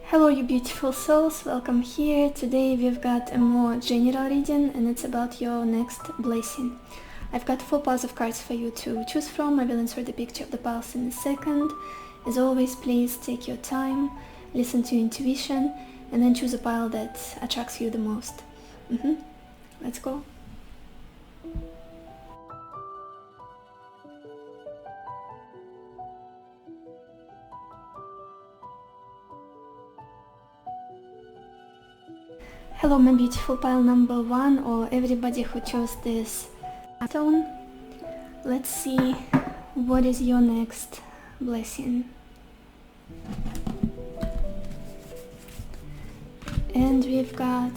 Hello you beautiful souls, welcome here. Today we've got a more general reading and it's about your next blessing. I've got 4 piles of cards for you to choose from. I will insert the picture of the piles in a second. As always, please take your time, listen to your intuition, and then choose a pile that attracts you the most. Let's go. Hello my beautiful pile number 1, or everybody who chose this stone. Let's see what is your next blessing. And we've got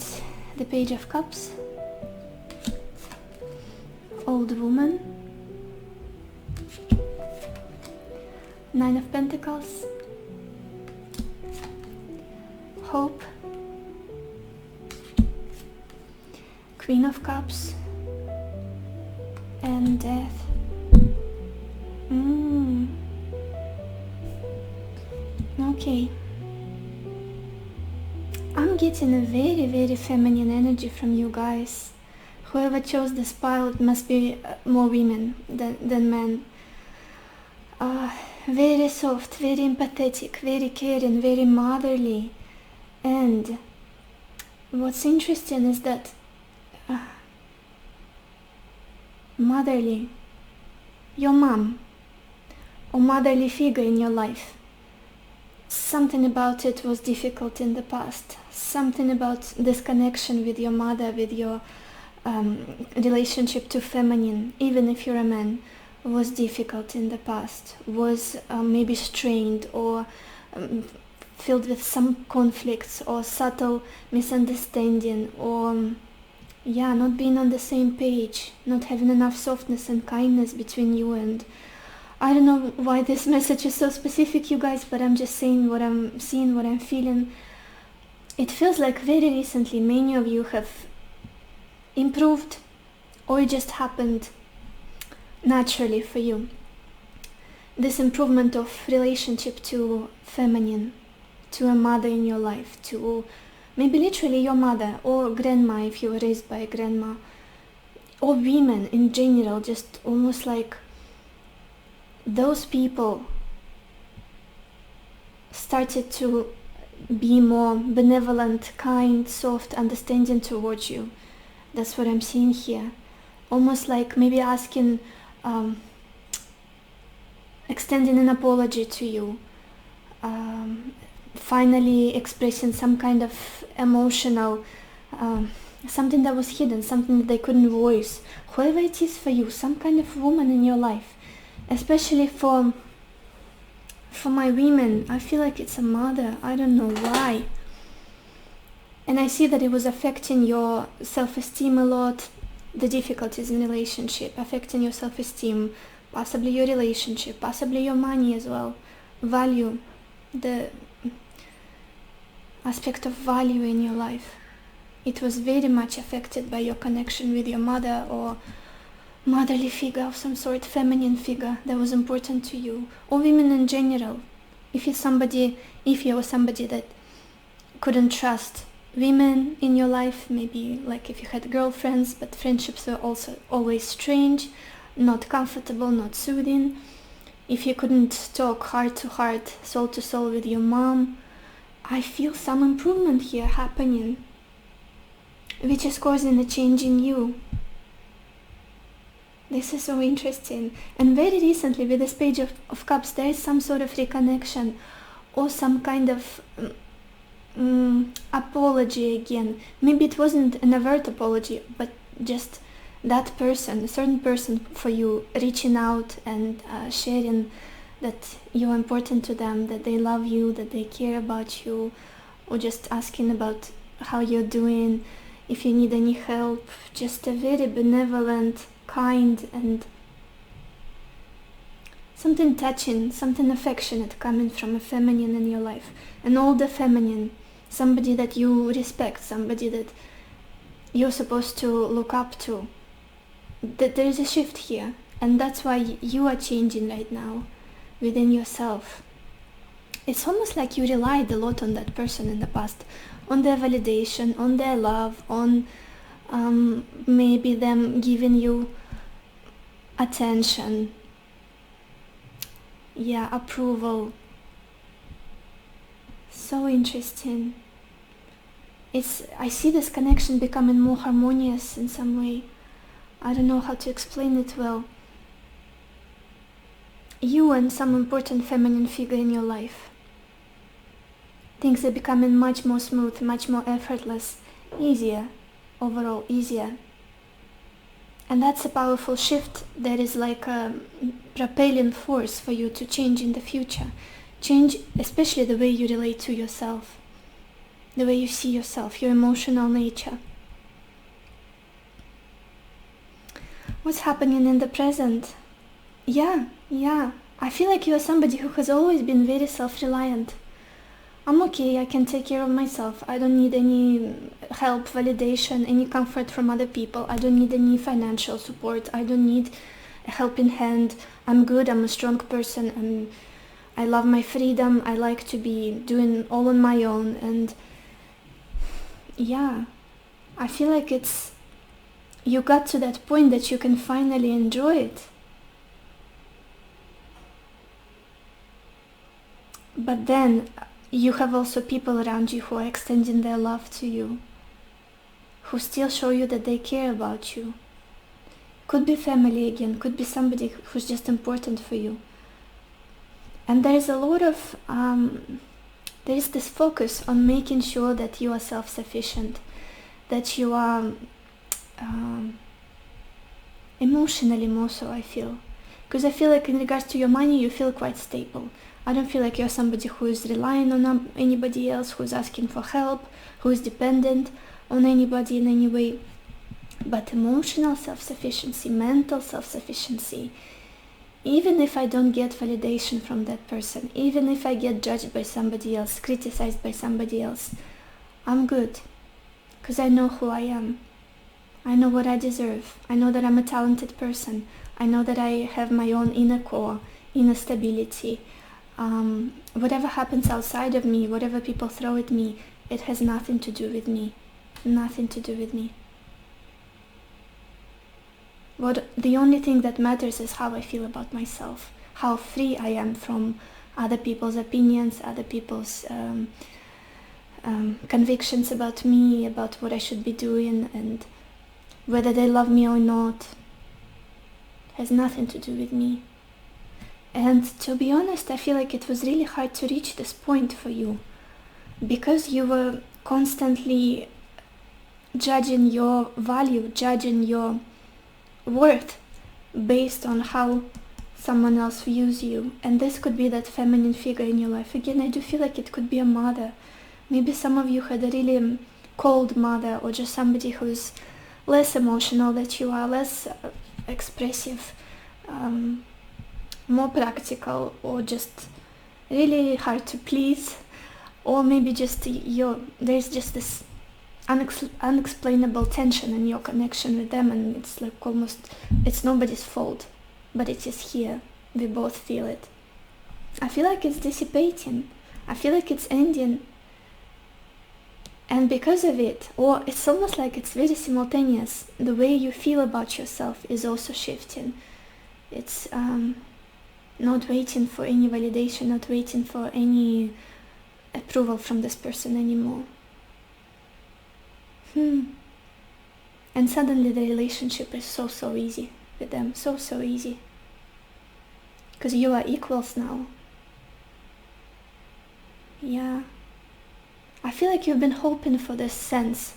the Page of Cups, Old Woman, 9 of Pentacles, Hope, Queen of Cups, and Death. Okay. I'm getting a very feminine energy from you guys. Whoever chose this pile, it must be more women than men. Very soft, very empathetic, very caring, very motherly. And what's interesting is that motherly, your mom or motherly figure in your life, something about it was difficult in the past. Something about this connection with your mother, with your relationship to feminine, even if you're a man, was difficult in the past, was maybe strained or filled with some conflicts or subtle misunderstanding, or not being on the same page, not having enough softness and kindness between you. And I don't know why this message is so specific, you guys, but I'm just saying what I'm seeing, what I'm feeling. It feels like very recently many of you have improved, or it just happened naturally for you. This improvement of relationship to feminine, to a mother in your life, to maybe literally your mother or grandma if you were raised by a grandma, or women in general, just almost like those people started to be more benevolent, kind, soft, understanding towards you. That's what I'm seeing here. Almost like maybe asking, extending an apology to you, finally expressing some kind of emotional, something that was hidden, something that they couldn't voice. Whoever it is for you, some kind of woman in your life, especially for my women, I feel like it's a mother. I don't know why. And I see that it was affecting your self-esteem a lot, the difficulties in relationship, affecting your self-esteem, possibly your relationship, possibly your money as well, value, the aspect of value in your life. It was very much affected by your connection with your mother or motherly figure of some sort, feminine figure that was important to you, or women in general. If you were somebody that couldn't trust women in your life, maybe like if you had girlfriends, but friendships were also always strange, not comfortable, not soothing. If you couldn't talk heart to heart, soul to soul with your mom, I feel some improvement here happening, which is causing a change in you. This is so interesting. And very recently with this Page of Cups, there is some sort of reconnection or some kind of apology again. Maybe it wasn't an overt apology, but just that person, a certain person for you, reaching out and sharing that you're important to them, that they love you, that they care about you, or just asking about how you're doing, if you need any help. Just a very benevolent, kind, and something touching, something affectionate coming from a feminine in your life. An older feminine, somebody that you respect, somebody that you're supposed to look up to. That there is a shift here, and that's why you are changing right now within yourself. it's almost like you relied a lot on that person in the past, on their validation, on their love, on maybe them giving you attention, approval. So interesting. I see this connection becoming more harmonious in some way. I don't know how to explain it well. You and some important feminine figure in your life. Things are becoming much more smooth, much more effortless, easier, overall easier. And that's a powerful shift that is like a propelling force for you to change in the future. Change especially the way you relate to yourself, the way you see yourself, your emotional nature. What's happening in the present? Yeah, I feel like you're somebody who has always been very self-reliant. I'm okay, I can take care of myself. I don't need any help, validation, any comfort from other people. I don't need any financial support. I don't need a helping hand. I'm good, I'm a strong person, I love my freedom. I like to be doing all on my own. And I feel like you got to that point that you can finally enjoy it. But then you have also people around you who are extending their love to you, who still show you that they care about you. Could be family again, could be somebody who's just important for you. And there is a lot of, there is this focus on making sure that you are self-sufficient, that you are emotionally more so, I feel. Because I feel like in regards to your money, you feel quite stable. I don't feel like you're somebody who is relying on anybody else, who is asking for help, who is dependent on anybody in any way. But emotional self-sufficiency, mental self-sufficiency, even if I don't get validation from that person, even if I get judged by somebody else, criticized by somebody else, I'm good. Because I know who I am. I know what I deserve. I know that I'm a talented person. I know that I have my own inner core, inner stability. Whatever happens outside of me, whatever people throw at me, it has nothing to do with me. Nothing to do with me. The only thing that matters is how I feel about myself, how free I am from other people's opinions, other people's convictions about me, about what I should be doing, and whether they love me or not. It has nothing to do with me. And to be honest, I feel like it was really hard to reach this point for you, because you were constantly judging your value, judging your worth based on how someone else views you. And this could be that feminine figure in your life. Again, I do feel like it could be a mother. Maybe some of you had a really cold mother, or just somebody who's less emotional than you are, less expressive, more practical, or just really hard to please, or maybe just there's just this unexplainable tension in your connection with them, and it's like almost, it's nobody's fault, but it is here. We both feel it. I feel like it's dissipating. I feel like it's ending. And because of it, or it's almost like it's very simultaneous, the way you feel about yourself is also shifting. It's not waiting for any validation, not waiting for any approval from this person anymore. And suddenly the relationship is so easy with them, so easy. Because you are equals now. Yeah. I feel like you've been hoping for this sense,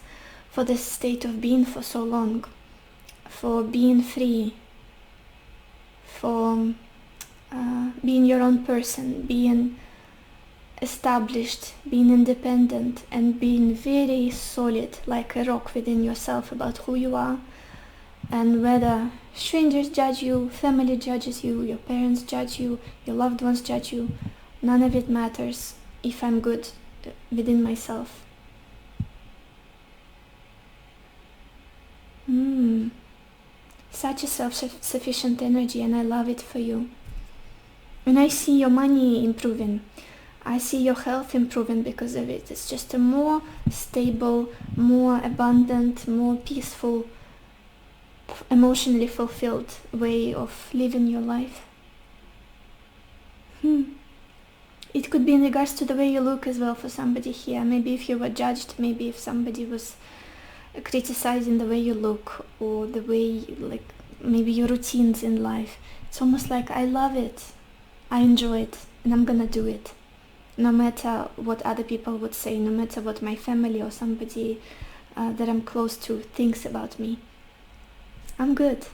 for this state of being for so long, for being free, for being your own person, being established, being independent, and being very solid, like a rock within yourself about who you are. And whether strangers judge you, family judges you, your parents judge you, your loved ones judge you, none of it matters if I'm good within myself. Such a self-sufficient energy, and I love it for you. When I see your money improving, I see your health improving because of it. It's just a more stable, more abundant, more peaceful, emotionally fulfilled way of living your life. It could be in regards to the way you look as well for somebody here. Maybe if you were judged, maybe if somebody was criticizing the way you look, or the way, like, maybe your routines in life. It's almost like, I love it, I enjoy it, and I'm gonna do it. No matter what other people would say, no matter what my family or somebody that I'm close to thinks about me. I'm good.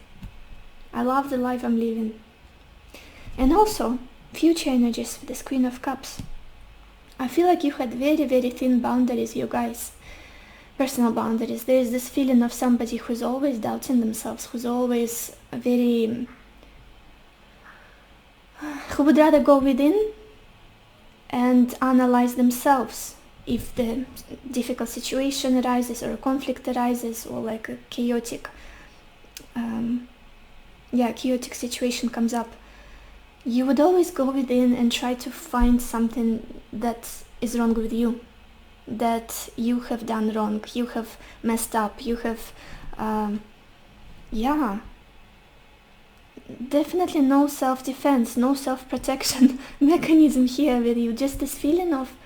I love the life I'm living. And also, future energies with this Queen of Cups. I feel like you had very, very thin boundaries, you guys. Personal boundaries. There is this feeling of somebody who's always doubting themselves, who's always who would rather go within and analyze themselves if the difficult situation arises, or a conflict arises, or like a chaotic situation comes up. You would always go within and try to find something that is wrong with you, that you have done wrong, you have messed up, you have definitely no self-defense, no self-protection mechanism here with you. Just this feeling of,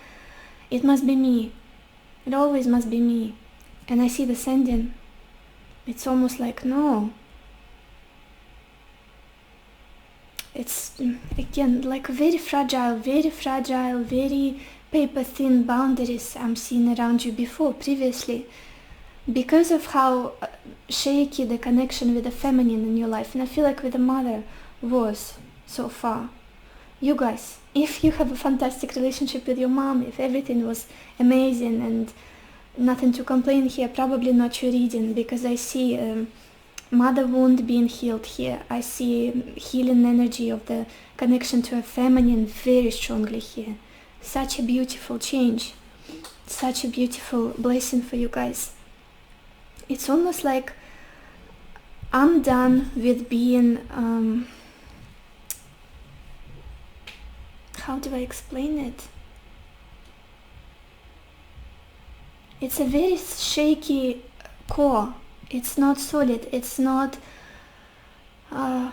it must be me, it always must be me. And I see the sending. It's almost like, no, it's again like very fragile, very paper thin boundaries I'm seeing around you previously, because of how shaky the connection with the feminine in your life, and I feel like with the mother was so far. You guys, if you have a fantastic relationship with your mom, if everything was amazing and nothing to complain here, probably not your reading, because I see mother wound being healed here. I see healing energy of the connection to a feminine very strongly here. Such a beautiful change, such a beautiful blessing for you guys. It's almost like I'm done with being how do I explain it? It's a very shaky core. It's not solid. It's not the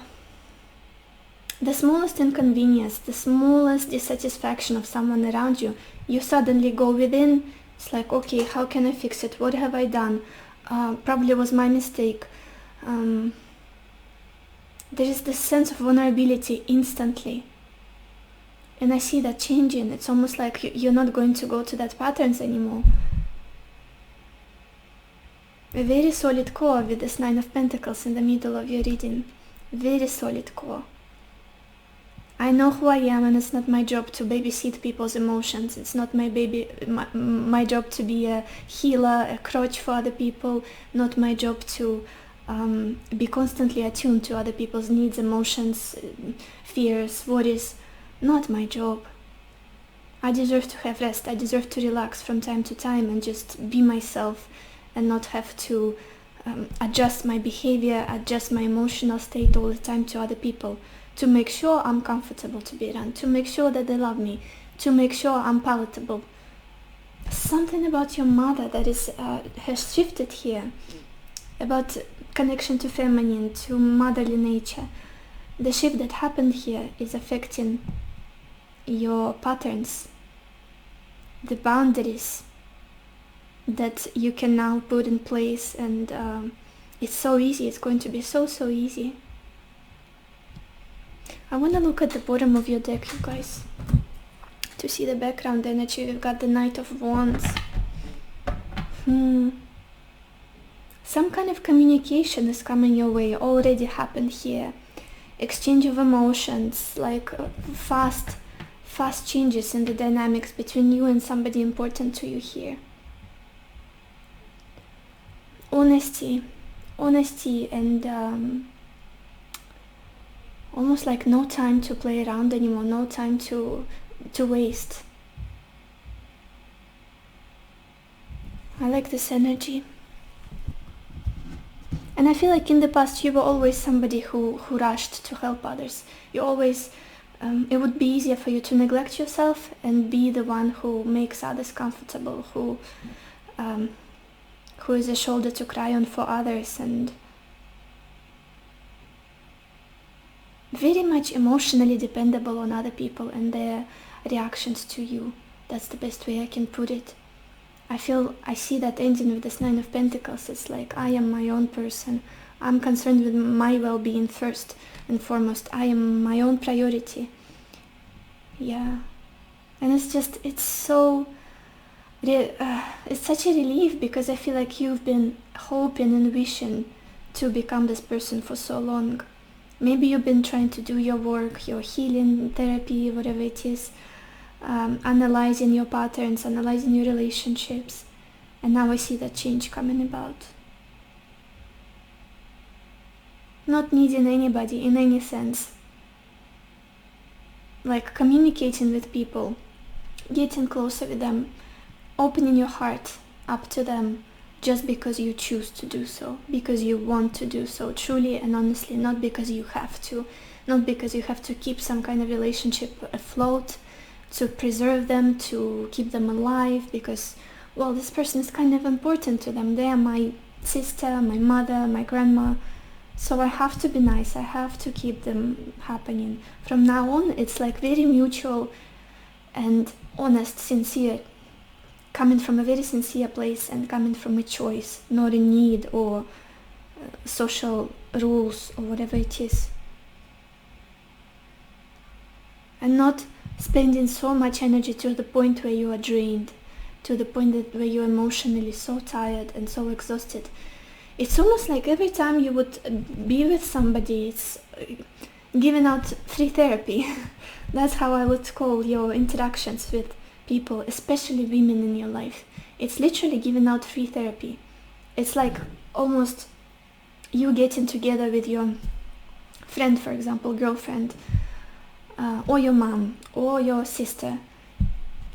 smallest inconvenience, the smallest dissatisfaction of someone around you. You suddenly go within. It's like, okay, how can I fix it? What have I done? Probably was my mistake. There is this sense of vulnerability instantly. And I see that changing. It's almost like you're not going to go to that patterns anymore. A very solid core with this Nine of Pentacles in the middle of your reading. Very solid core. I know who I am, and it's not my job to babysit people's emotions. It's not my job to be a healer, a crutch for other people. Not my job to be constantly attuned to other people's needs, emotions, fears, worries. Not my job. I deserve to have rest. I deserve to relax from time to time and just be myself, and not have to adjust my behavior, adjust my emotional state all the time to other people, to make sure I'm comfortable to be around, to make sure that they love me, to make sure I'm palatable. Something about your mother that has shifted here, about connection to feminine, to motherly nature. The shift that happened here is affecting your patterns, the boundaries that you can now put in place, and it's so easy. It's going to be so easy. I want to look at the bottom of your deck, you guys, to see the background energy. We've got the Knight of Wands. Some kind of communication is coming your way, already happened here. Exchange of emotions, like fast changes in the dynamics between you and somebody important to you here. Honesty, and almost like no time to play around anymore, no time to waste. I like this energy. And I feel like in the past you were always somebody who rushed to help others. You always it would be easier for you to neglect yourself and be the one who makes others comfortable, who is a shoulder to cry on for others, and very much emotionally dependable on other people and their reactions to you. That's the best way I can put it. I see that ending with this Nine of Pentacles. It's like, I am my own person. I'm concerned with my well-being first and foremost. I am my own priority. Yeah. And it's so, it's such a relief, because I feel like you've been hoping and wishing to become this person for so long. Maybe you've been trying to do your work, your healing, therapy, whatever it is, analyzing your patterns, analyzing your relationships, and now I see that change coming about. Not needing anybody in any sense, like communicating with people, getting closer with them, opening your heart up to them, just because you choose to do so, because you want to do so, truly and honestly, not because you have to, not because you have to keep some kind of relationship afloat, to preserve them, to keep them alive, because, well, this person is kind of important to them. They are my sister, my mother, my grandma, so I have to be nice, I have to keep them happening. From now on, it's like very mutual and honest, sincere, coming from a very sincere place and coming from a choice, not a need or social rules or whatever it is. And not spending so much energy to the point where you are drained, to the point where you're emotionally so tired and so exhausted. It's almost like every time you would be with somebody, it's giving out free therapy. That's how I would call your interactions with people, especially women in your life. It's literally giving out free therapy. It's like almost you getting together with your friend, for example, girlfriend, or your mom, or your sister,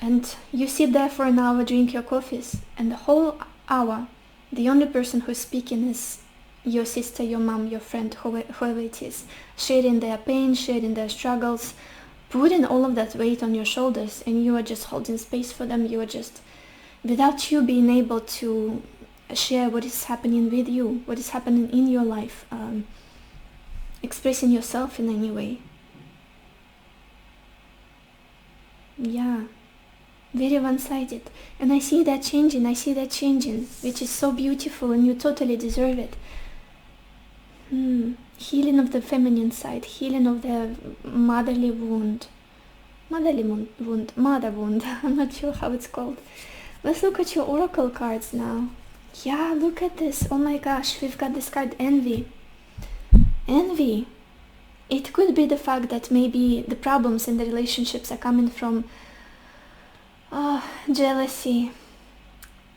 and you sit there for an hour, drink your coffees, and the whole hour, the only person who's speaking is your sister, your mom, your friend, whoever it is, sharing their pain, sharing their struggles, putting all of that weight on your shoulders, and you are just holding space for them. You are just, without you being able to share what is happening with you, what is happening in your life, expressing yourself in any way. Yeah, very one-sided. And I see that changing, which is so beautiful, and you totally deserve it. Healing of the feminine side, healing of the mother wound. I'm not sure how it's called. Let's look at your oracle cards now. Yeah, look at this. Oh my gosh, we've got this card, Envy. Envy. It could be the fact that maybe the problems in the relationships are coming from jealousy.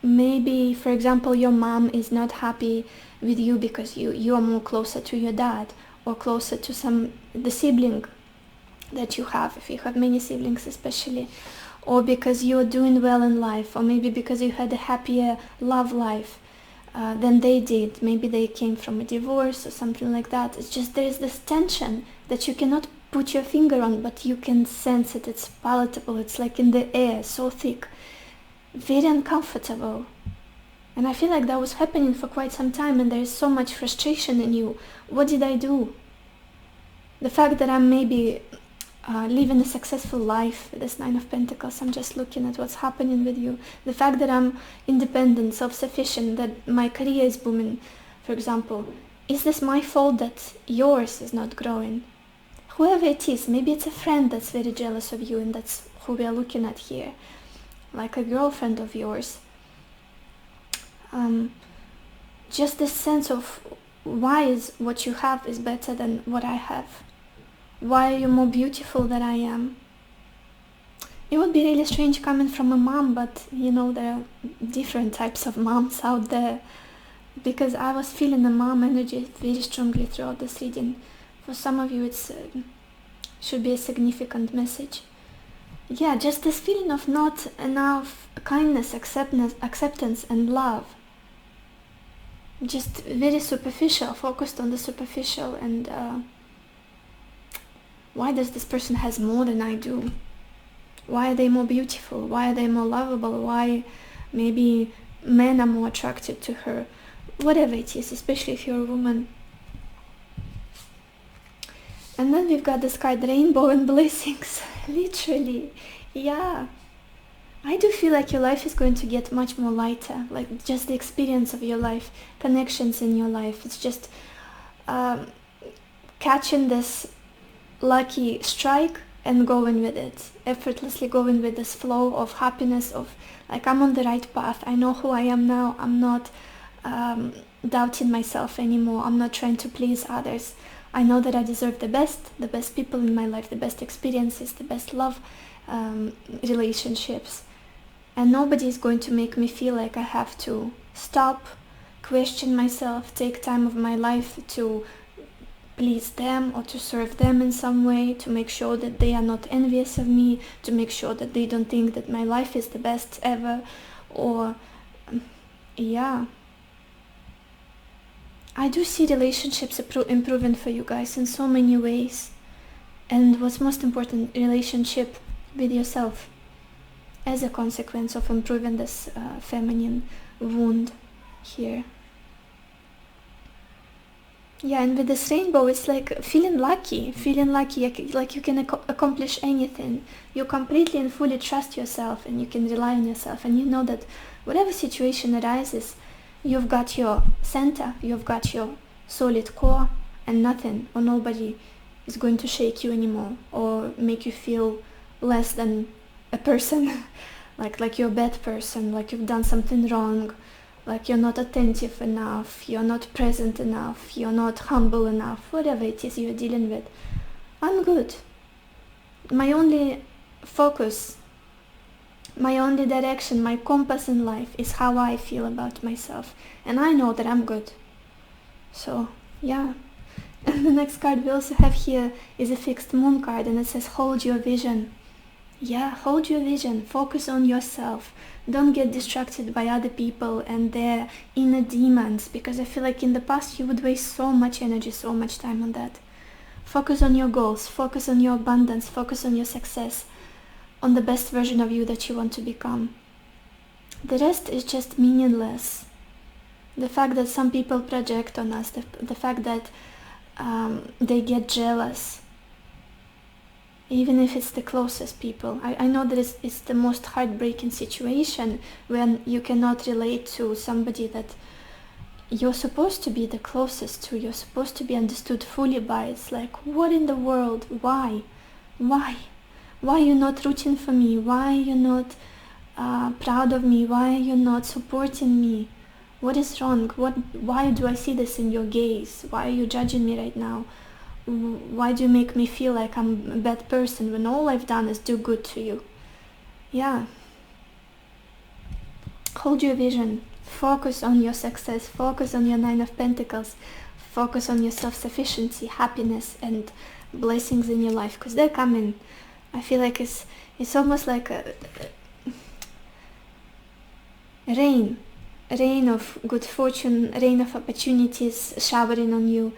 Maybe, for example, your mom is not happy with you because you are more closer to your dad, or closer to the sibling that you have, if you have many siblings especially, or because you are doing well in life, or maybe because you had a happier love life than they did. Maybe they came from a divorce or something like that. It's just there is this tension that you cannot put your finger on, but you can sense it. It's palatable. It's like in the air, so thick, very uncomfortable. And I feel like that was happening for quite some time, and there is so much frustration in you. What did I do? The fact that I'm maybe living a successful life, this Nine of Pentacles, I'm just looking at what's happening with you. The fact that I'm independent, self-sufficient, that my career is booming, for example. Is this my fault that yours is not growing? Whoever it is, maybe it's a friend that's very jealous of you, and that's who we are looking at here. Like a girlfriend of yours. Just this sense of why is what you have is better than what I have. Why are you more beautiful than I am? It would be really strange coming from a mom, but you know, there are different types of moms out there, because I was feeling the mom energy very strongly throughout this reading. For some of you it's should be a significant message. Yeah, just this feeling of not enough kindness, acceptance and love. Just very superficial, focused on the superficial, and why does this person has more than I do? Why are they more beautiful? Why are they more lovable? Why maybe men are more attracted to her? Whatever it is, especially if you're a woman. And then we've got this card, rainbow and blessings. Literally, yeah. I do feel like your life is going to get much more lighter, like just the experience of your life, connections in your life. It's just catching this lucky strike and going with it, effortlessly going with this flow of happiness, of like, I'm on the right path, I know who I am now, I'm not doubting myself anymore, I'm not trying to please others. I know that I deserve the best people in my life, the best experiences, the best love relationships. And nobody is going to make me feel like I have to stop, question myself, take time of my life to please them or to serve them in some way, to make sure that they are not envious of me, to make sure that they don't think that my life is the best ever, or yeah. I do see relationships improving for you guys in so many ways. And what's most important, relationship with yourself as a consequence of improving this feminine wound here. Yeah, and with this rainbow, it's like feeling lucky, like you can accomplish anything. You completely and fully trust yourself, and you can rely on yourself, and you know that whatever situation arises, you've got your center, you've got your solid core, and nothing or nobody is going to shake you anymore or make you feel less than a person, like you're a bad person, like you've done something wrong, like you're not attentive enough, you're not present enough, you're not humble enough, whatever it is you're dealing with. I'm good. My only focus, my only direction, my compass in life is how I feel about myself, and I know that I'm good. So yeah. And the next card we also have here is a fixed moon card, and it says hold your vision. Yeah, hold your vision, focus on yourself. Don't get distracted by other people and their inner demons, because I feel like in the past you would waste so much energy, so much time on that. Focus on your goals, focus on your abundance, focus on your success, on the best version of you that you want to become. The rest is just meaningless. The fact that some people project on us, the fact that they get jealous, even if it's the closest people. I know that it's the most heartbreaking situation when you cannot relate to somebody that you're supposed to be the closest to, you're supposed to be understood fully by. It's like, what in the world? Why are you not rooting for me? Why are you not proud of me? Why are you not supporting me? What is wrong? Why do I see this in your gaze? Why are you judging me right now? Why do you make me feel like I'm a bad person when all I've done is do good to you? Yeah. Hold your vision. Focus on your success. Focus on your 9 of Pentacles. Focus on your self-sufficiency, happiness, and blessings in your life, because they're coming. I feel like it's almost like a rain of good fortune, rain of opportunities showering on you,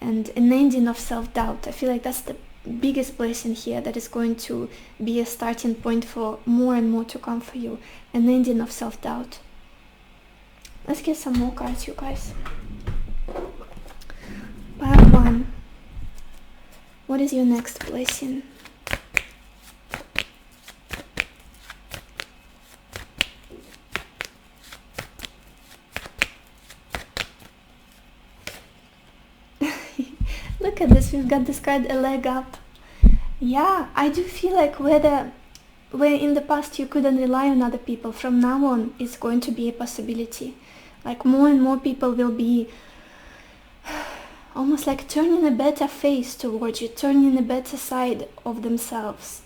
and an ending of self-doubt. I feel like that's the biggest blessing here that is going to be a starting point for more and more to come for you. An ending of self-doubt. Let's get some more cards, you guys. Pile 1. What is your next blessing? Look at this, we've got this card, a leg up. Yeah, I do feel like where in the past you couldn't rely on other people, from now on it's going to be a possibility. Like more and more people will be almost like turning a better face towards you, turning a better side of themselves.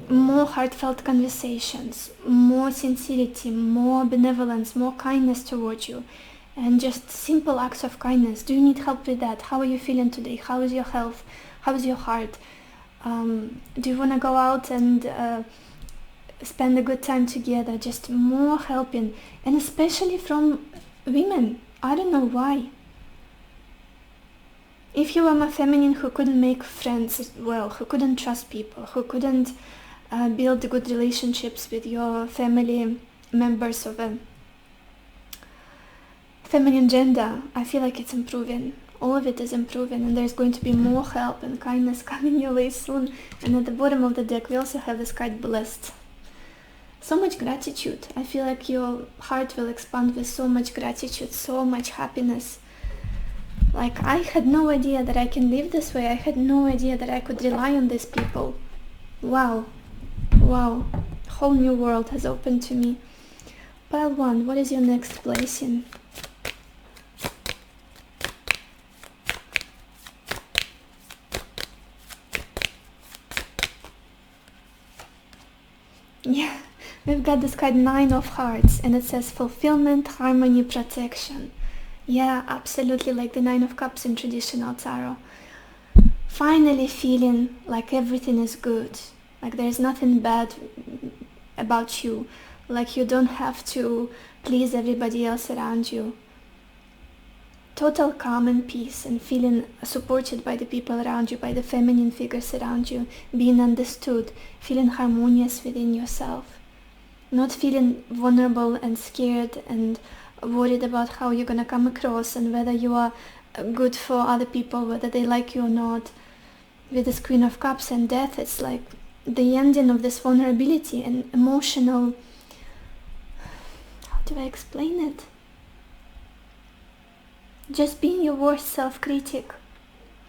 More heartfelt conversations, more sincerity, more benevolence, more kindness towards you. And just simple acts of kindness. Do you need help with that? How are you feeling today? How is your health? How is your heart? Do you want to go out and spend a good time together? Just more helping. And especially from women. I don't know why. if you were a feminine who couldn't make friends well, who couldn't trust people, who couldn't build good relationships with your family members of a feminine gender, I feel like it's improving. All of it is improving, and there's going to be more help and kindness coming your way soon. And at the bottom of the deck we also have this card blessed. So much gratitude. I feel like your heart will expand with so much gratitude, so much happiness. Like, I had no idea that I can live this way. I had no idea that I could rely on these people. Wow. Wow. Whole new world has opened to me. Pile 1, what is your next blessing? Yeah, we've got this card 9 of Hearts, and it says fulfillment, harmony, protection. Yeah, absolutely like the 9 of Cups in traditional tarot. Finally feeling like everything is good, like there's nothing bad about you, like you don't have to please everybody else around you. Total calm and peace, and feeling supported by the people around you, by the feminine figures around you, being understood, feeling harmonious within yourself, not feeling vulnerable and scared and worried about how you're gonna come across and whether you are good for other people, whether they like you or not. With this Queen of Cups and Death, it's like the ending of this vulnerability and emotional, how do I explain it? Just being your worst self-critic,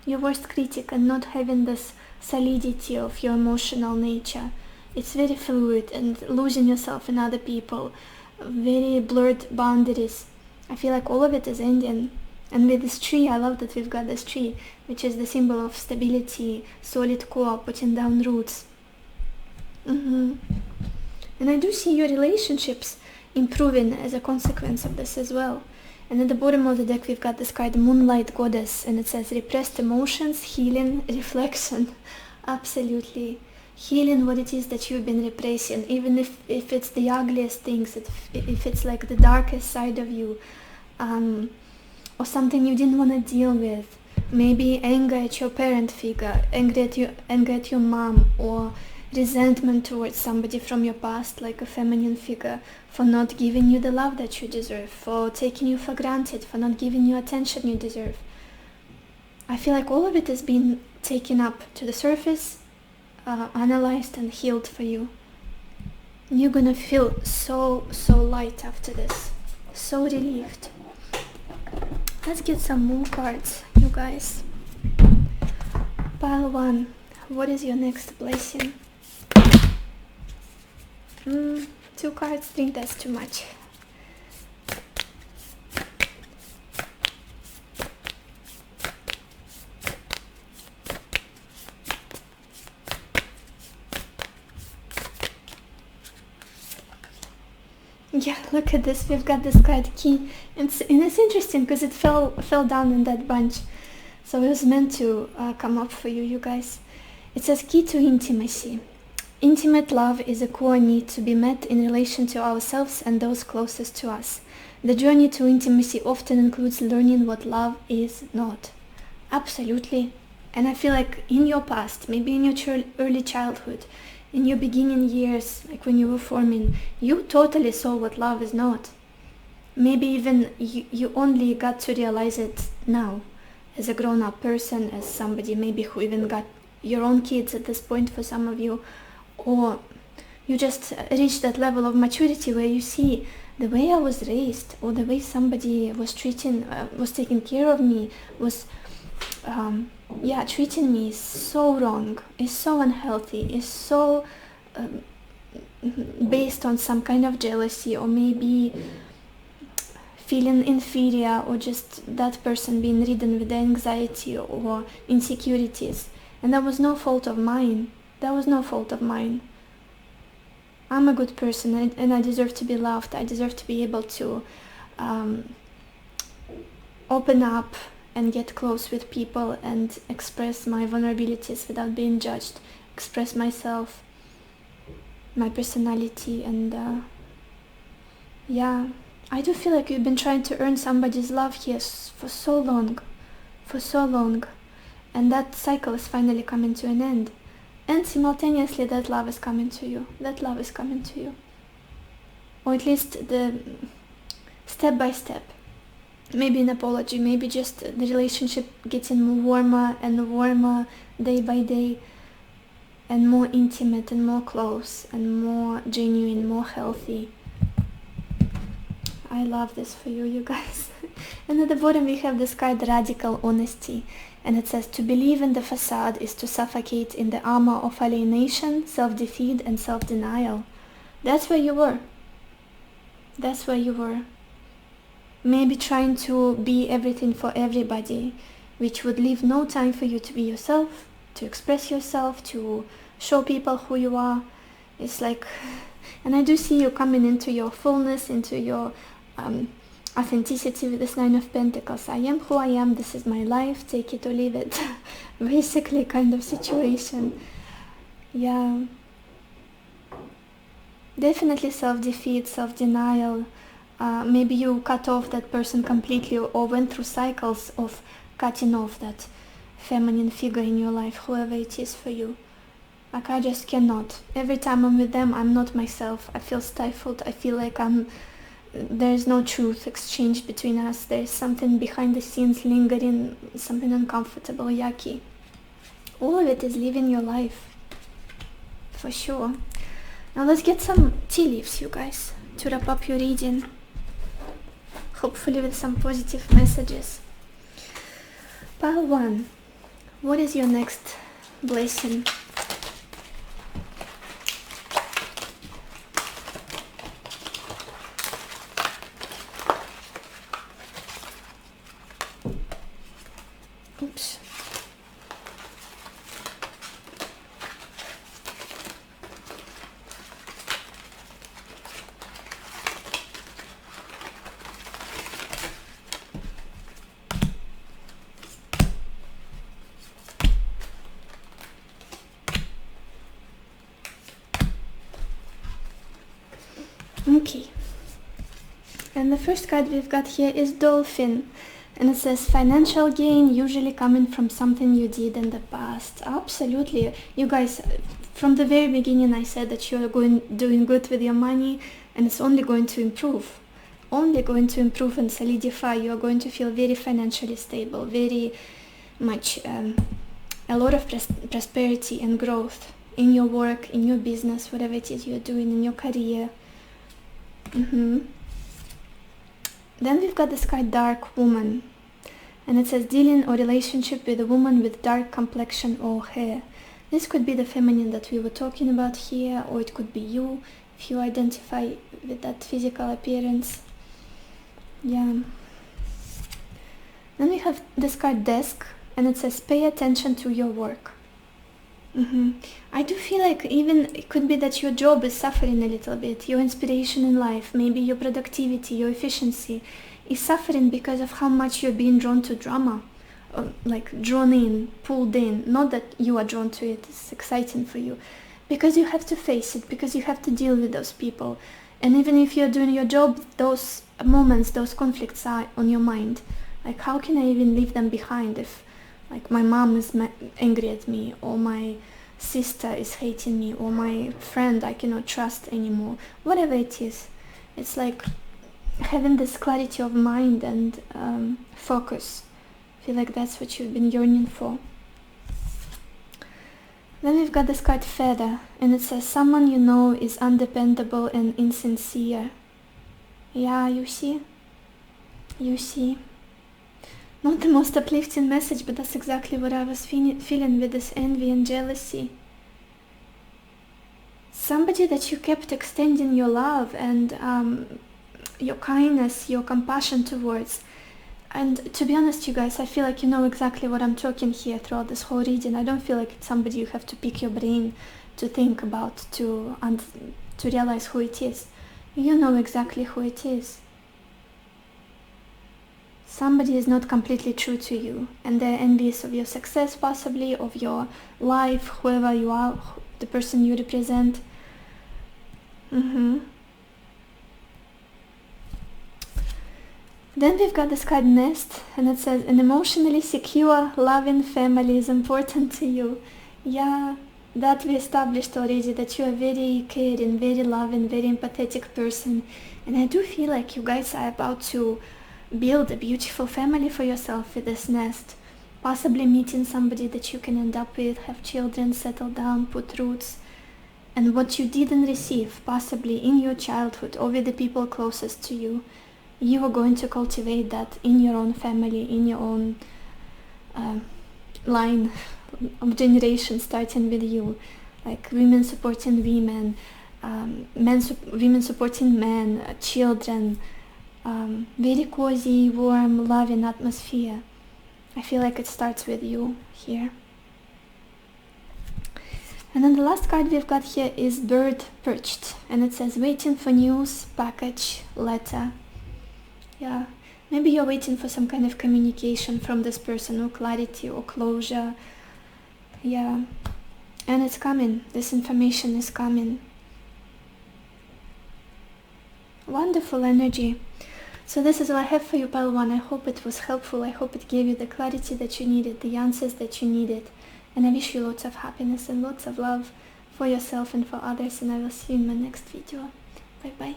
and not having this solidity of your emotional nature. It's very fluid, and losing yourself in other people, very blurred boundaries. I feel like all of it is ending. And with this tree, I love that we've got this tree, which is the symbol of stability, solid core, putting down roots. And I do see your relationships improving as a consequence of this as well. And at the bottom of the deck we've got this card, Moonlight Goddess, and it says repressed emotions, healing, reflection. Absolutely. Healing what it is that you've been repressing, even if it's the ugliest things, if it's like the darkest side of you, or something you didn't want to deal with. Maybe anger at your parent figure, anger at your mom, or resentment towards somebody from your past, like a feminine figure, for not giving you the love that you deserve, for taking you for granted, for not giving you attention you deserve. I feel like all of it is being taken up to the surface, analyzed and healed for you. You're gonna feel so light after this, so relieved. Let's get some more cards, you guys. Pile 1, what is your next blessing? 2 cards, think that's too much. Yeah, look at this, we've got this card Key, and it's interesting because it fell down in that bunch, so it was meant to come up for you guys. It says key to intimacy. Intimate love is a core need to be met in relation to ourselves and those closest to us. The journey to intimacy often includes learning what love is not. Absolutely. And I feel like in your past, maybe in your early childhood, in your beginning years, like when you were forming, you totally saw what love is not. Maybe even you only got to realize it now, as a grown-up person, as somebody maybe who even got your own kids at this point for some of you, or you just reach that level of maturity where you see the way I was raised, or the way somebody was taking care of me, was treating me is so wrong, is so unhealthy, is so based on some kind of jealousy, or maybe feeling inferior, or just that person being ridden with anxiety or insecurities. And that was no fault of mine. I'm a good person, and I deserve to be loved. I deserve to be able to open up and get close with people and express my vulnerabilities without being judged, express myself, my personality. And I do feel like you've been trying to earn somebody's love here for so long. and that cycle is finally coming to an end. And simultaneously that love is coming to you. That love is coming to you. Or at least the step by step. Maybe an apology, maybe just the relationship getting warmer and warmer day by day, and more intimate and more close and more genuine, more healthy. I love this for you, you guys. And at the bottom we have this card, radical honesty. And it says, to believe in the facade is to suffocate in the armor of alienation, self-defeat and self-denial. That's where you were. That's where you were. Maybe trying to be everything for everybody, which would leave no time for you to be yourself, to express yourself, to show people who you are. It's like, and I do see you coming into your fullness, into your authenticity with this Nine of Pentacles. I am who I am, this is my life, take it or leave it. Basically kind of situation. Yeah. Definitely self-defeat, self-denial. Maybe you cut off that person completely or went through cycles of cutting off that feminine figure in your life, whoever it is for you. Like, I just cannot. Every time I'm with them, I'm not myself. I feel stifled. I feel like there's no truth exchanged between us. There's something behind the scenes lingering, something uncomfortable, yucky. All of it is living your life. For sure. Now let's get some tea leaves, you guys, to wrap up your reading. Hopefully with some positive messages. Pile 1. What is your next blessing? Oops. Okay, and the first card we've got here is Dolphin, and it says financial gain usually coming from something you did in the past. Absolutely, you guys, from the very beginning I said that you're doing good with your money, and it's only going to improve and solidify. You're going to feel very financially stable, very much a lot of prosperity and growth in your work, in your business, whatever it is you're doing, in your career. Then we've got this card, Dark Woman, and it says dealing or relationship with a woman with dark complexion or hair. This could be the feminine that we were talking about here, or it could be you if you identify with that physical appearance. Yeah. Then we have this card, Desk, and it says pay attention to your work. I do feel like even it could be that your job is suffering a little bit. Your inspiration in life, maybe your productivity, your efficiency is suffering because of how much you're being drawn to drama. Or like drawn in, pulled in. Not that you are drawn to it, it's exciting for you. Because you have to face it, because you have to deal with those people. And even if you're doing your job, those moments, those conflicts are on your mind. Like, how can I even leave them behind if, like, my mom is angry at me, or my sister is hating me, or my friend I cannot trust anymore. Whatever it is, it's like having this clarity of mind and focus. I feel like that's what you've been yearning for. Then we've got this card, Feather, and it says someone you know is undependable and insincere. Yeah, you see? Not the most uplifting message, but that's exactly what I was feeling with this envy and jealousy. Somebody that you kept extending your love and your kindness, your compassion towards. And to be honest, you guys, I feel like you know exactly what I'm talking here throughout this whole reading. I don't feel like it's somebody you have to pick your brain to think about, to realize who it is. You know exactly who it is. Somebody is not completely true to you, and they're envious of your success, possibly, of your life, whoever you are, the person you represent. Then we've got this card Nest, and it says, an emotionally secure, loving family is important to you. Yeah, that we established already, that you are very caring, very loving, very empathetic person. And I do feel like you guys are about to build a beautiful family for yourself with this Nest. Possibly meeting somebody that you can end up with, have children, settle down, put roots. And what you didn't receive, possibly in your childhood or with the people closest to you, you are going to cultivate that in your own family, in your own line of generation, starting with you. Like women supporting women, women supporting men, children. Very cozy, warm, loving atmosphere. I feel like it starts with you here. And then the last card we've got here is Bird Perched, and it says waiting for news, package, letter. Yeah, maybe you're waiting for some kind of communication from this person, or clarity or closure. Yeah, and it's coming. This information is coming. Wonderful energy. So this is all I have for you, pile 1. I hope it was helpful. I hope it gave you the clarity that you needed, the answers that you needed. And I wish you lots of happiness and lots of love for yourself and for others. And I will see you in my next video. Bye bye.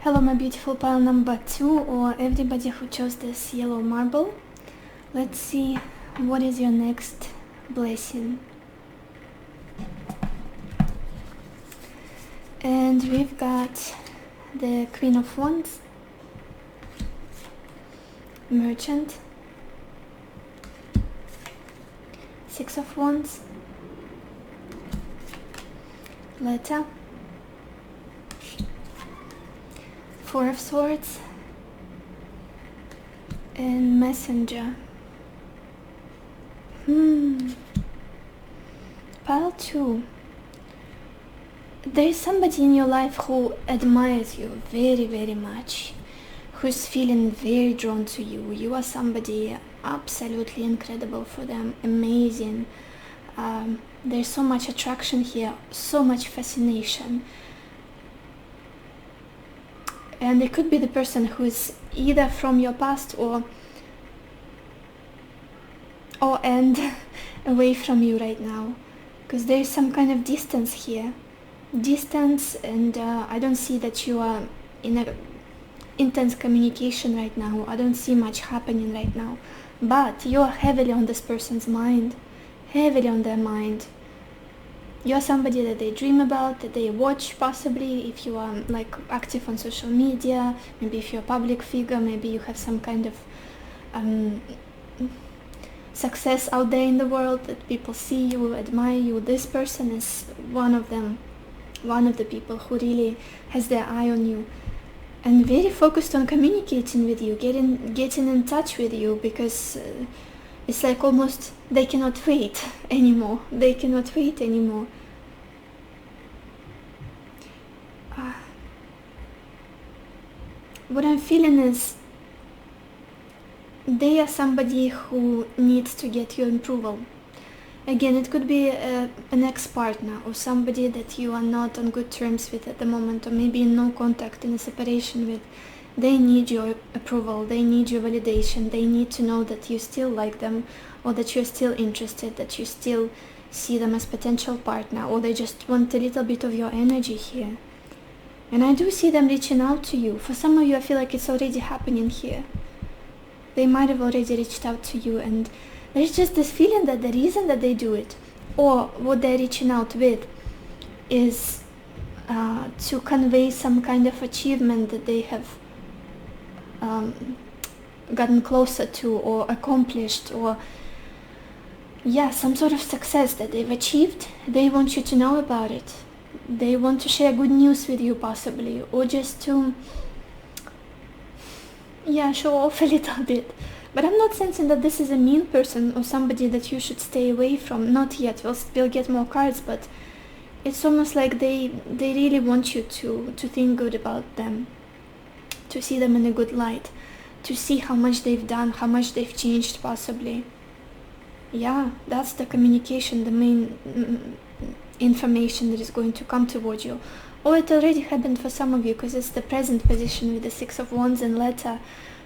Hello my beautiful pile number 2, or everybody who chose this yellow marble. Let's see what is your next blessing. And we've got the Queen of Wands, Merchant, Six of Wands, Letter, Four of Swords, and Messenger. Pile 2. There is somebody in your life who admires you very, very much, who's feeling very drawn to you. You are somebody absolutely incredible for them, amazing. There's so much attraction here, so much fascination. And it could be the person who is either from your past or and away from you right now, because there is some kind of distance here. Distance, and I don't see that you are in a intense communication right now. I don't see much happening right now, but you are heavily on this person's mind, heavily on their mind. You're somebody that they dream about, that they watch, possibly if you are like active on social media, maybe if you're a public figure, maybe you have some kind of success out there in the world that people see you, admire you. This person is one of them, one of the people who really has their eye on you and very focused on communicating with you, getting in touch with you, because it's like almost they cannot wait anymore. They cannot wait anymore. What I'm feeling is they are somebody who needs to get your approval. Again, it could be an ex-partner or somebody that you are not on good terms with at the moment, or maybe in no contact, in a separation with. They need your approval, they need your validation, they need to know that you still like them, or that you're still interested, that you still see them as potential partner, or they just want a little bit of your energy here. And I do see them reaching out to you. For some of you, I feel like it's already happening here. They might have already reached out to you, and there's just this feeling that the reason that they do it, or what they're reaching out with, is to convey some kind of achievement that they have gotten closer to or accomplished, or some sort of success that they've achieved. They want you to know about it. They want to share good news with you, possibly, or just to show off a little bit. But I'm not sensing that this is a mean person or somebody that you should stay away from. Not yet. We'll get more cards, but it's almost like they really want you to think good about them, to see them in a good light, to see how much they've done, how much they've changed, possibly. Yeah, that's the communication, the main information that is going to come toward you. Or it already happened for some of you, because it's the present position with the Six of Wands and letter.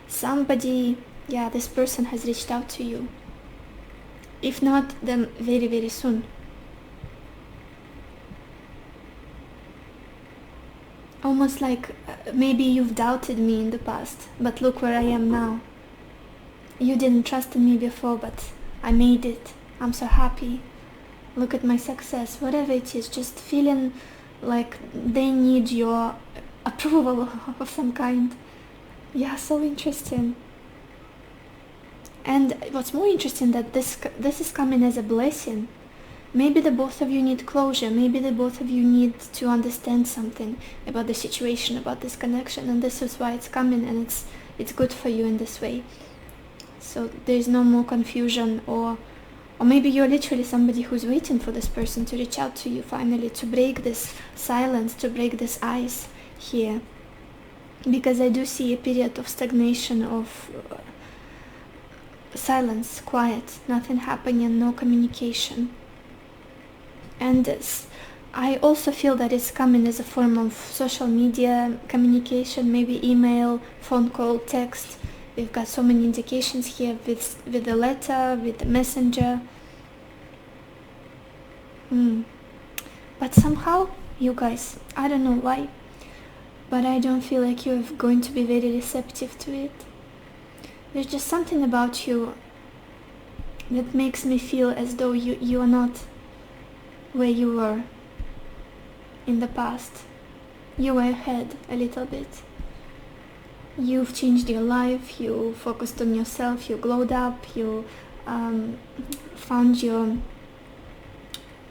Somebody, this person has reached out to you. If not, then very, very soon. Almost like maybe you've doubted me in the past, but look where I am now. You didn't trust in me before, but I made it. I'm so happy. Look at my success. Whatever it is, just feeling like they need your approval of some kind. Yeah, so interesting. And what's more interesting, that this is coming as a blessing. Maybe the both of you need closure. Maybe the both of you need to understand something about the situation, about this connection, and this is why it's coming, and it's good for you in this way. So there's no more confusion, or maybe you're literally somebody who's waiting for this person to reach out to you finally, to break this silence, to break this ice here. Because I do see a period of stagnation, of silence, quiet, nothing happening, no communication. And I also feel that it's coming as a form of social media communication, maybe email, phone call, text. We've got so many indications here with the letter, with the messenger. But somehow, you guys, I don't know why, but I don't feel like you're going to be very receptive to it. There's just something about you that makes me feel as though you are not where you were in the past. You were ahead a little bit. You've changed your life, you focused on yourself, you glowed up, you found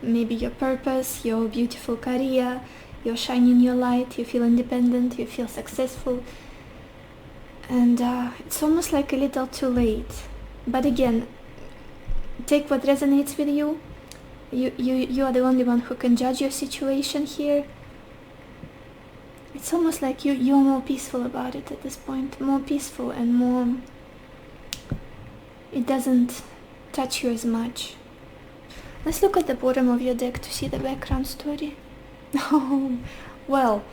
maybe your purpose, your beautiful career, you're shining your light, you feel independent, you feel successful. And it's almost like a little too late. But again, take what resonates with you. You are the only one who can judge your situation here. It's almost like you're more peaceful about it at this point. More peaceful and more... It doesn't touch you as much. Let's look at the bottom of your deck to see the background story. Oh, well,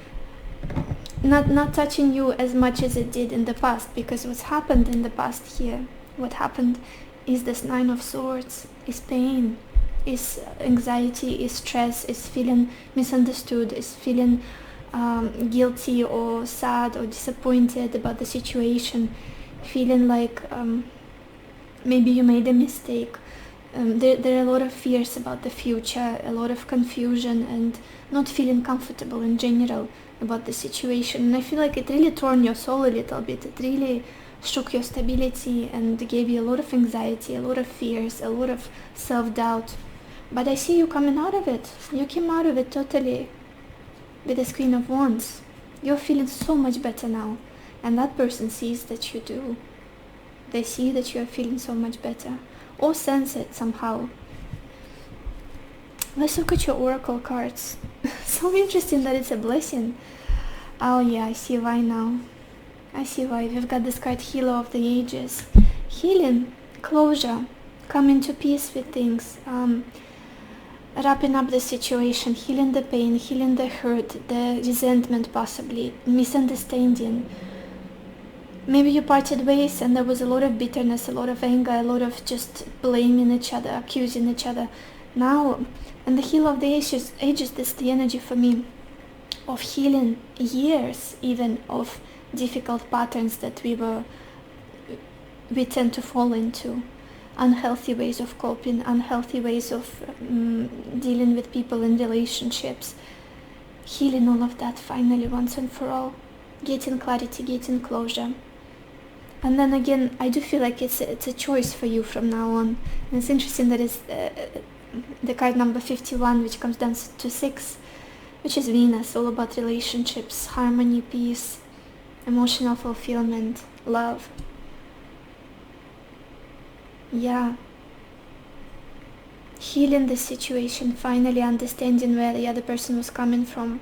not touching you as much as it did in the past, because what's happened in the past here, what happened is this Nine of Swords, is pain, is anxiety, is stress, is feeling misunderstood, is feeling guilty or sad or disappointed about the situation, feeling like maybe you made a mistake. There are a lot of fears about the future, a lot of confusion, and not feeling comfortable in general about the situation. And I feel like it really torn your soul a little bit. It really shook your stability and gave you a lot of anxiety, a lot of fears, a lot of self-doubt. But I see you coming out of it. You came out of it totally with the Queen of Wands. You're feeling so much better now. And that person sees that you do. They see that you're feeling so much better. Or sense it somehow. Let's look at your oracle cards. So interesting that it's a blessing. Oh yeah, I see why now. I see why. We've got this card, Healer of the Ages. Healing, closure, coming to peace with things, wrapping up the situation, healing the pain, healing the hurt, the resentment possibly, misunderstanding. Maybe you parted ways and there was a lot of bitterness, a lot of anger, a lot of just blaming each other, accusing each other. Now, and the Healer of the Ages, this is the energy for me of healing years even of difficult patterns that we tend to fall into. Unhealthy ways of coping, unhealthy ways of dealing with people in relationships. Healing all of that finally once and for all. Getting clarity, getting closure. And then again, I do feel like it's a choice for you from now on. And it's interesting that it's the card number 51, which comes down to 6, which is Venus, all about relationships, harmony, peace, emotional fulfillment, love. Yeah. Healing the situation, finally understanding where the other person was coming from,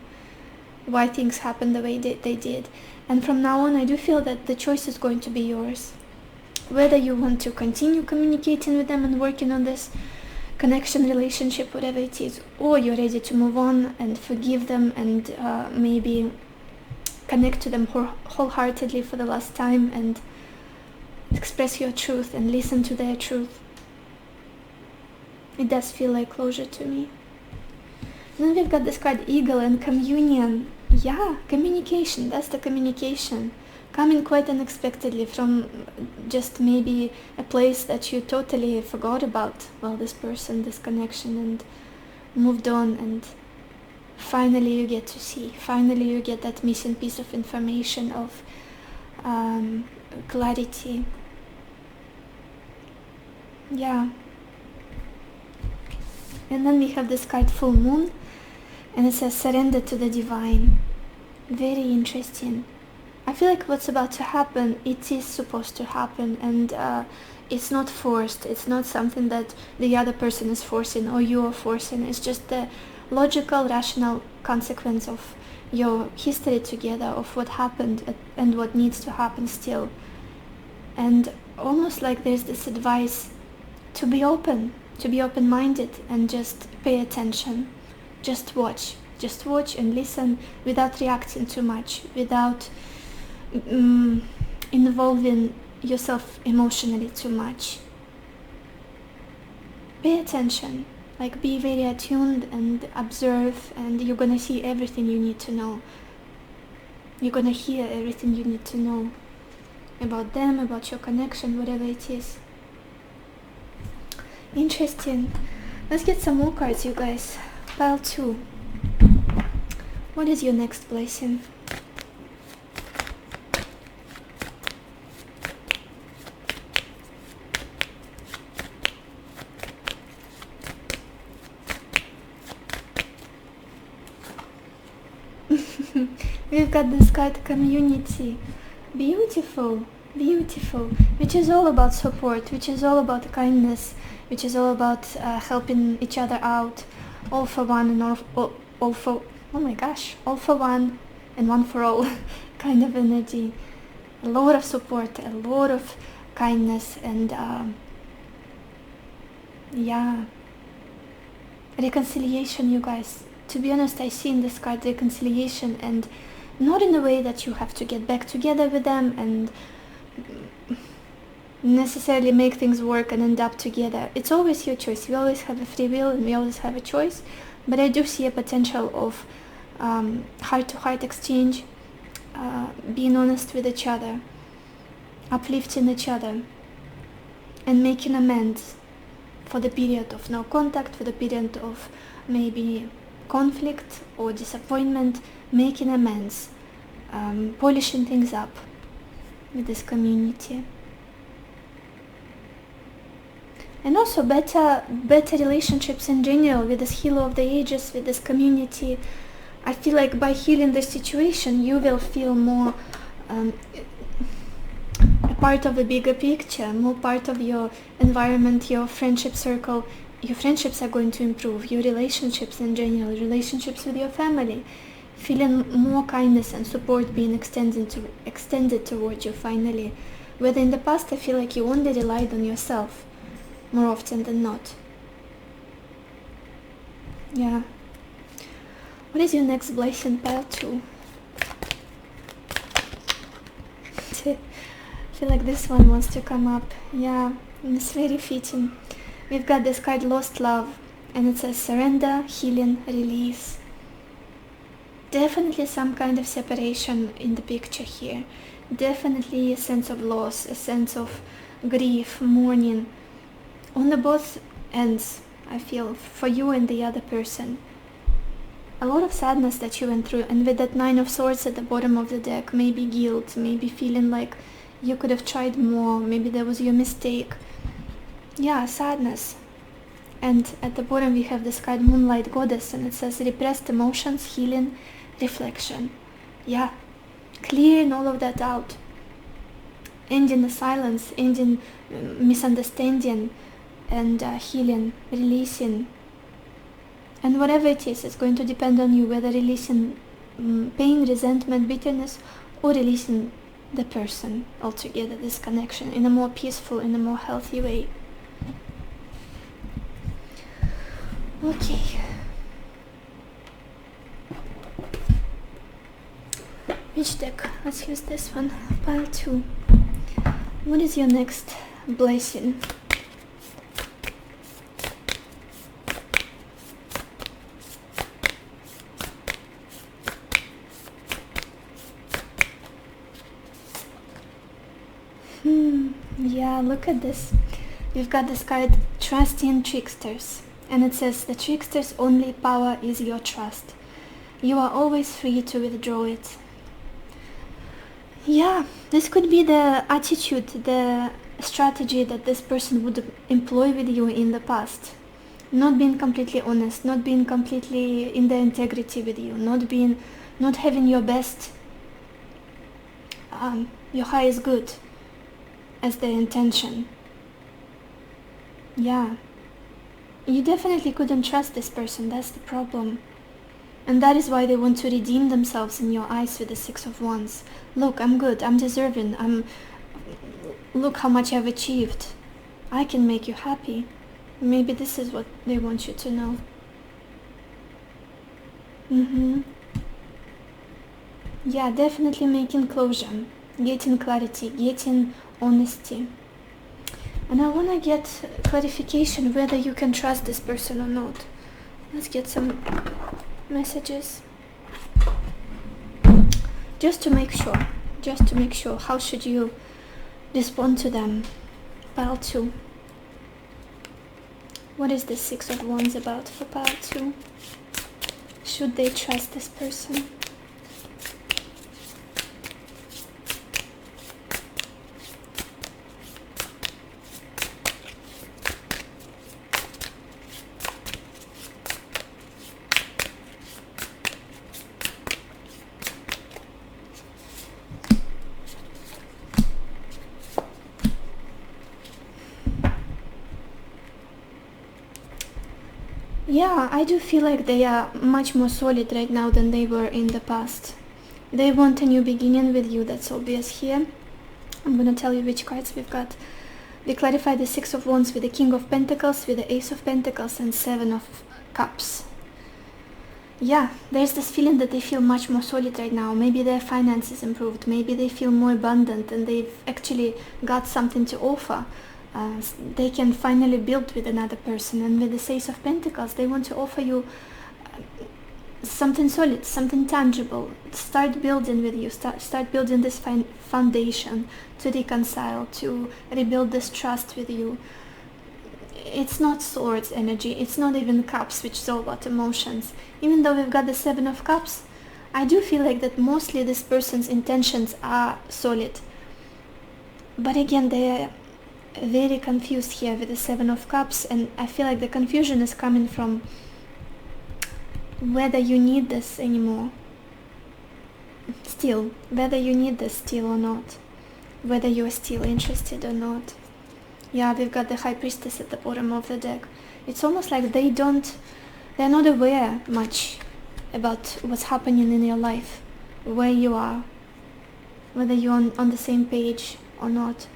why things happened the way they did. And from now on, I do feel that the choice is going to be yours. Whether you want to continue communicating with them and working on this connection, relationship, whatever it is, or you're ready to move on and forgive them and maybe connect to them wholeheartedly for the last time and express your truth and listen to their truth. It does feel like closure to me. Then we've got this card Eagle and Communion. Yeah, communication, that's the communication. Coming quite unexpectedly from just maybe a place that you totally forgot about, well, this person, this connection, and moved on, and finally you get to see, finally you get that missing piece of information, of clarity. Yeah. And then we have this card Full Moon, and it says surrender to the divine. Very interesting. I feel like what's about to happen, it is supposed to happen, and it's not forced. It's not something that the other person is forcing or you are forcing. It's just the logical, rational consequence of your history together, of what happened and what needs to happen still. And almost like there's this advice to be open, to be open-minded and just pay attention. Just watch and listen without reacting too much, without involving yourself emotionally too much. Pay attention, like be very attuned and observe, and you're gonna see everything you need to know. You're gonna hear everything you need to know about them, about your connection, whatever it is. Interesting. Let's get some more cards, you guys. Pile 2. What is your next blessing? We've got this card Community. Beautiful, beautiful. Which is all about support, which is all about kindness, which is all about helping each other out. All for one and all for, oh my gosh, all for one and one for all kind of energy. A lot of support, a lot of kindness, and yeah, reconciliation, you guys. To be honest, I see in this card reconciliation, and not in a way that you have to get back together with them and necessarily make things work and end up together. It's always your choice. We always have a free will and we always have a choice, but I do see a potential of heart-to-heart exchange, being honest with each other, uplifting each other, and making amends for the period of no contact, for the period of maybe conflict or disappointment, making amends, polishing things up with this community. And also better relationships in general with this Healer of the Ages, with this community. I feel like by healing this situation, you will feel more a part of the bigger picture, more part of your environment, your friendship circle. Your friendships are going to improve, your relationships in general, relationships with your family, feeling more kindness and support being extended towards you finally. Whether in the past I feel like you only relied on yourself more often than not. Yeah. What is your next blessing? Pile 2. I feel like this one wants to come up. Yeah, and it's very fitting. We've got this card Lost Love, and it says surrender, healing, release. Definitely some kind of separation in the picture here. Definitely a sense of loss, a sense of grief, mourning. On the both ends, I feel, for you and the other person. A lot of sadness that you went through, and with that 9 of Swords at the bottom of the deck, maybe guilt, maybe feeling like you could have tried more, maybe that was your mistake. Yeah, sadness. And at the bottom we have this card Moonlight Goddess, and it says repressed emotions, healing, reflection. Yeah, clearing all of that out. Ending the silence, ending misunderstanding, and healing, releasing. And whatever it is, it's going to depend on you, whether releasing pain, resentment, bitterness, or releasing the person altogether, this connection, in a more peaceful, in a more healthy way. Okay. Which deck? Let's use this one. Pile 2. What is your next blessing? Yeah, look at this. You've got this card, Trust in Tricksters. And it says, the trickster's only power is your trust. You are always free to withdraw it. Yeah, this could be the attitude, the strategy that this person would employ with you in the past. Not being completely honest, not being completely in the integrity with you, not having your best, your highest good as the intention. Yeah, you definitely couldn't trust this person, that's the problem. And that is why they want to redeem themselves in your eyes with the Six of Wands. Look, I'm good, I'm deserving, look how much I've achieved. I can make you happy. Maybe this is what they want you to know. Yeah, definitely making closure, getting clarity, getting honesty. And I want to get clarification whether you can trust this person or not. Let's get some messages. Just to make sure, how should you respond to them? Pile 2. What is the Six of Wands about for pile 2? Should they trust this person? Yeah, I do feel like they are much more solid right now than they were in the past. They want a new beginning with you, that's obvious here. I'm gonna tell you which cards we've got. We clarify the Six of Wands with the King of Pentacles, with the Ace of Pentacles and Seven of Cups. Yeah, there's this feeling that they feel much more solid right now. Maybe their finances improved, maybe they feel more abundant and they've actually got something to offer. They can finally build with another person, and with the Ace of Pentacles they want to offer you something solid, something tangible. Start building with you, start building this foundation to reconcile, to rebuild this trust with you. It's not swords energy, it's not even cups, which is all about emotions. Even though we've got the Seven of Cups, I do feel like that mostly this person's intentions are solid. But again, they're very confused here with the Seven of Cups, and I feel like the confusion is coming from whether you need this anymore. Still, whether you need this still or not. Whether you're still interested or not. Yeah, we've got the High Priestess at the bottom of the deck. It's almost like they're not aware much about what's happening in your life, where you are, whether you're on the same page or not.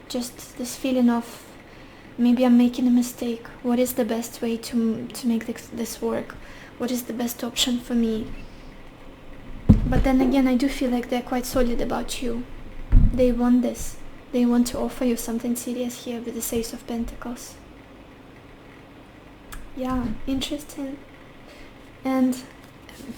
Just this feeling of, maybe I'm making a mistake. What is the best way to make this work? What is the best option for me? But then again, I do feel like they're quite solid about you. They want this. They want to offer you something serious here with the Ace of Pentacles. Yeah, interesting. And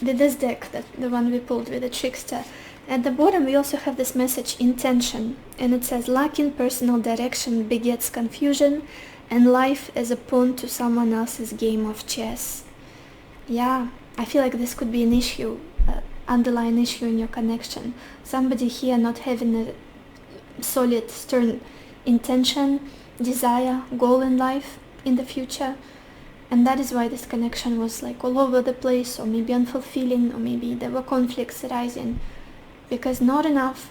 with this deck, the one we pulled with the Trickster, at the bottom we also have this message, intention, and it says, lacking personal direction begets confusion and life as a pawn to someone else's game of chess. Yeah, I feel like this could be an issue, underlying issue in your connection. Somebody here not having a solid, stern intention, desire, goal in life in the future. And that is why this connection was like all over the place, or maybe unfulfilling, or maybe there were conflicts arising. Because not enough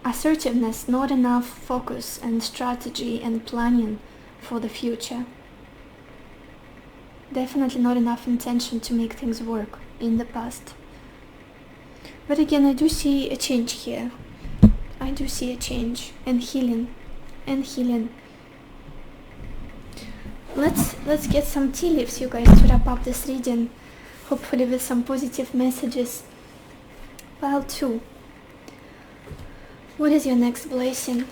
assertiveness, not enough focus and strategy and planning for the future. Definitely not enough intention to make things work in the past. But again, I do see a change here. I do see a change and healing. Let's get some tea leaves, you guys, to wrap up this reading, hopefully with some positive messages. Pile 2. What is your next blessing?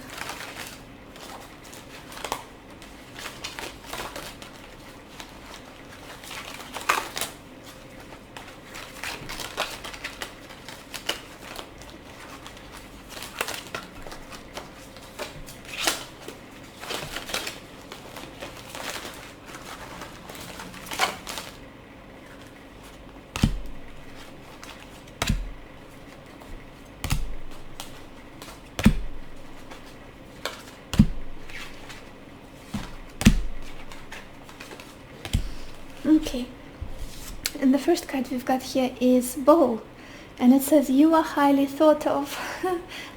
Okay, and the first card we've got here is Bowl, and it says you are highly thought of.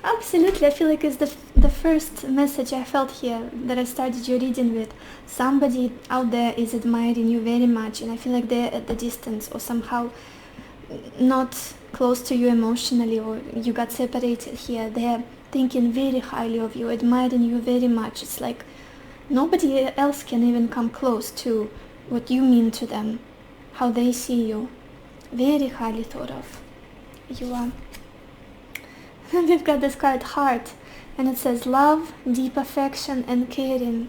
Absolutely, I feel like it's the first message I felt here that I started your reading with. Somebody out there is admiring you very much, and I feel like they're at the distance or somehow not close to you emotionally, or you got separated here. They're thinking very highly of you, admiring you very much. It's like nobody else can even come close to what you mean to them, how they see you. Very highly thought of. You are. And we've got this card Heart, and it says love, deep affection and caring.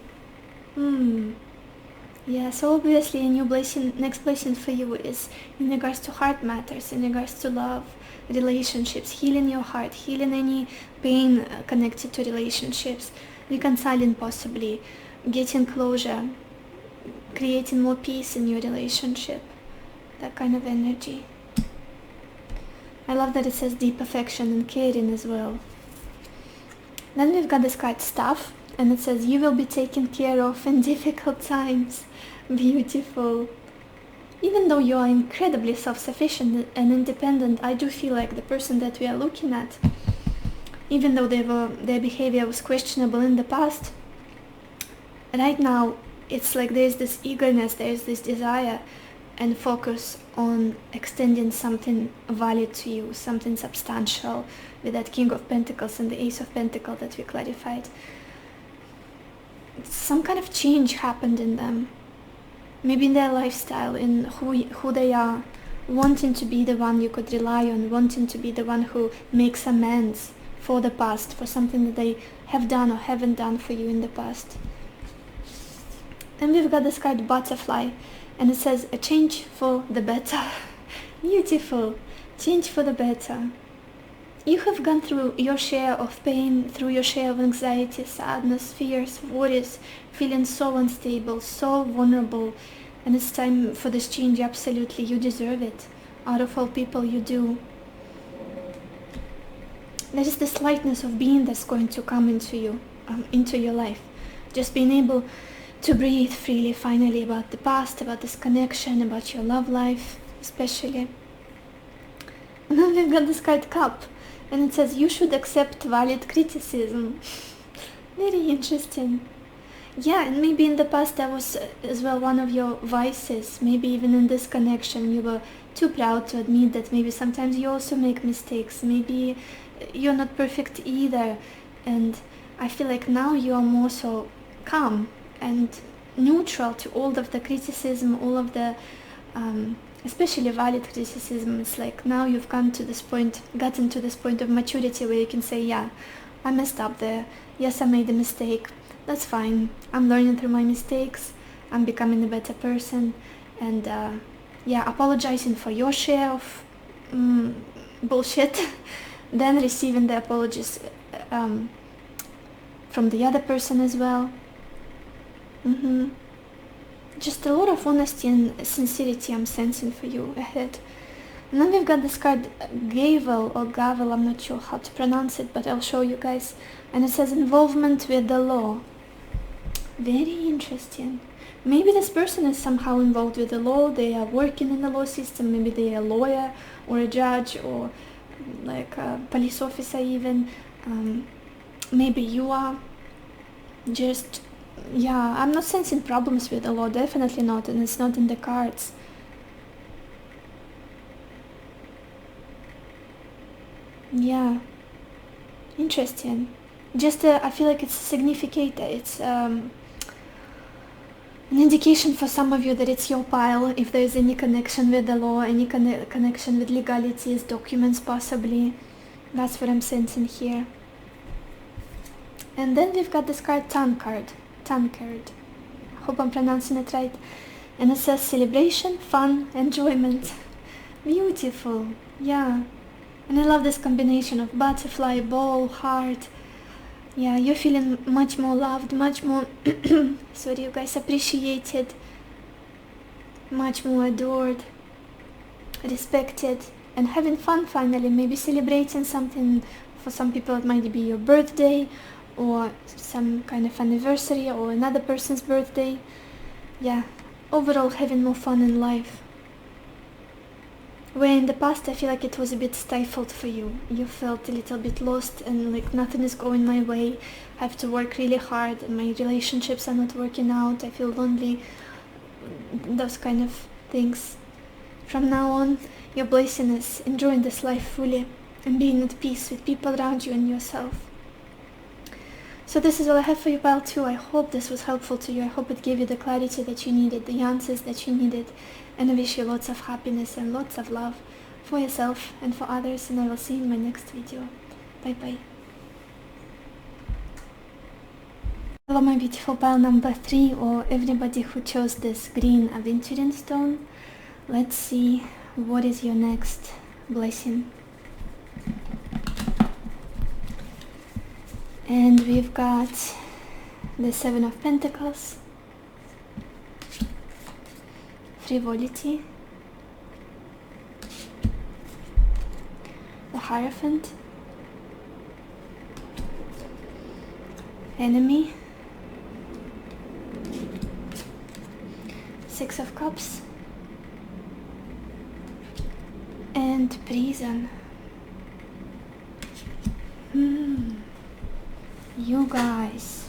Yeah, so obviously a new blessing, next blessing for you is in regards to heart matters, in regards to love, relationships, healing your heart, healing any pain connected to relationships, reconciling possibly, getting closure, creating more peace in your relationship, that kind of energy. I love that it says deep affection and caring as well. Then we've got this card Staff, and it says you will be taken care of in difficult times. Beautiful. Even though you are incredibly self-sufficient and independent, I do feel like the person that we are looking at, even though their behavior was questionable in the past, right now it's like there's this eagerness, there's this desire and focus on extending something valid to you, something substantial, with that King of Pentacles and the Ace of Pentacles that we clarified. Some kind of change happened in them, maybe in their lifestyle, in who they are, wanting to be the one you could rely on, wanting to be the one who makes amends for the past, for something that they have done or haven't done for you in the past. Then we've got this card Butterfly, and it says a change for the better. Beautiful. Change for the better. You have gone through your share of pain, through your share of anxiety, sadness, fears, worries, feeling so unstable, so vulnerable, and it's time for this change. Absolutely, you deserve it. Out of all people, you do. There is this lightness of being that's going to come into you, into your life. Just being able to breathe freely finally about the past, about this connection, about your love life especially. And then we've got this card Cup, and it says you should accept valid criticism. Very interesting. Yeah, and maybe in the past that was as well one of your vices. Maybe even in this connection you were too proud to admit that maybe sometimes you also make mistakes. Maybe you're not perfect either, and I feel like now you are more so calm and neutral to all of the criticism, all of the especially valid criticism. It's like now you've gotten to this point of maturity where you can say, yeah, I messed up there, yes, I made a mistake, that's fine, I'm learning through my mistakes, I'm becoming a better person, and yeah, apologizing for your share of bullshit, then receiving the apologies from the other person as well. Just a lot of honesty and sincerity I'm sensing for you ahead. And then we've got this card Gavel or Gavel, I'm not sure how to pronounce it, but I'll show you guys. And it says involvement with the law. Very interesting. Maybe this person is somehow involved with the law, they are working in the law system, maybe they are a lawyer or a judge or like a police officer even. Maybe you are just, yeah, I'm not sensing problems with the law, definitely not, and it's not in the cards. Yeah, interesting. Just I feel like it's a significator, it's An indication for some of you that it's your pile, if there's any connection with the law, any connection with legalities, documents possibly. That's what I'm sensing here. And then we've got this card, Tankard. I hope I'm pronouncing it right. And it says celebration, fun, enjoyment. Beautiful, yeah. And I love this combination of butterfly, ball, heart. Yeah, you're feeling much more loved, much more, sorry you guys, appreciated, much more adored, respected, and having fun finally, maybe celebrating something. For some people it might be your birthday, or some kind of anniversary, or another person's birthday. Yeah, overall having more fun in life. Where in the past I feel like it was a bit stifled for you. You felt a little bit lost and like nothing is going my way. I have to work really hard and my relationships are not working out. I feel lonely. Those kind of things. From now on, your blessing is enjoying this life fully and being at peace with people around you and yourself. So this is all I have for you, pile 2. I hope this was helpful to you. I hope it gave you the clarity that you needed, the answers that you needed. And I wish you lots of happiness and lots of love for yourself and for others. And I will see you in my next video. Bye bye. Hello my beautiful pile number 3, or everybody who chose this green aventuring stone. Let's see what is your next blessing. And we've got the 7 of Pentacles, frivolity, the Hierophant, enemy, 6 of Cups, and prison. You guys,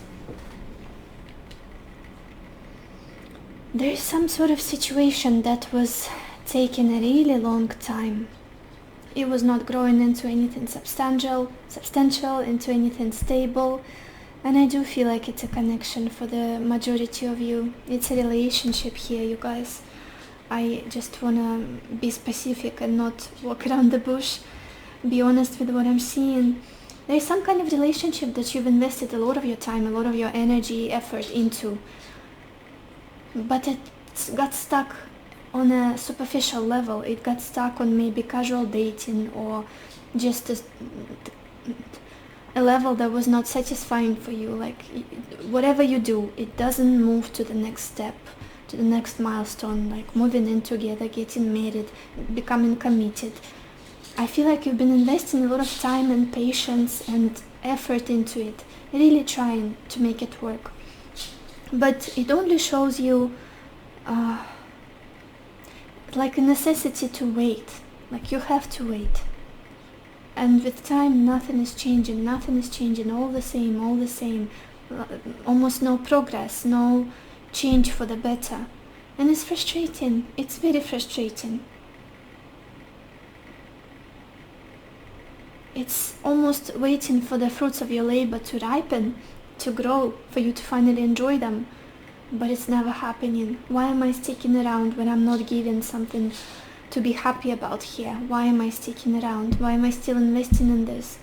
there is some sort of situation that was taking a really long time. It was not growing into anything substantial, into anything stable. And I do feel like it's a connection for the majority of you. It's a relationship here, you guys. I just wanna be specific and not walk around the bush. Be honest with what I'm seeing. There is some kind of relationship that you've invested a lot of your time, a lot of your energy, effort into. But it got stuck on a superficial level. It got stuck on maybe casual dating, or just a level that was not satisfying for you. Like whatever you do, it doesn't move to the next step, to the next milestone, like moving in together, getting married, becoming committed. I feel like you've been investing a lot of time and patience and effort into it, really trying to make it work. But it only shows you like a necessity to wait, like you have to wait. And with time, nothing is changing, all the same, almost no progress, no change for the better. And it's frustrating, it's very frustrating. It's almost waiting for the fruits of your labor to ripen, to grow, for you to finally enjoy them. But it's never happening. Why am I sticking around when I'm not given something to be happy about here? Why am I sticking around? Why am I still investing in this?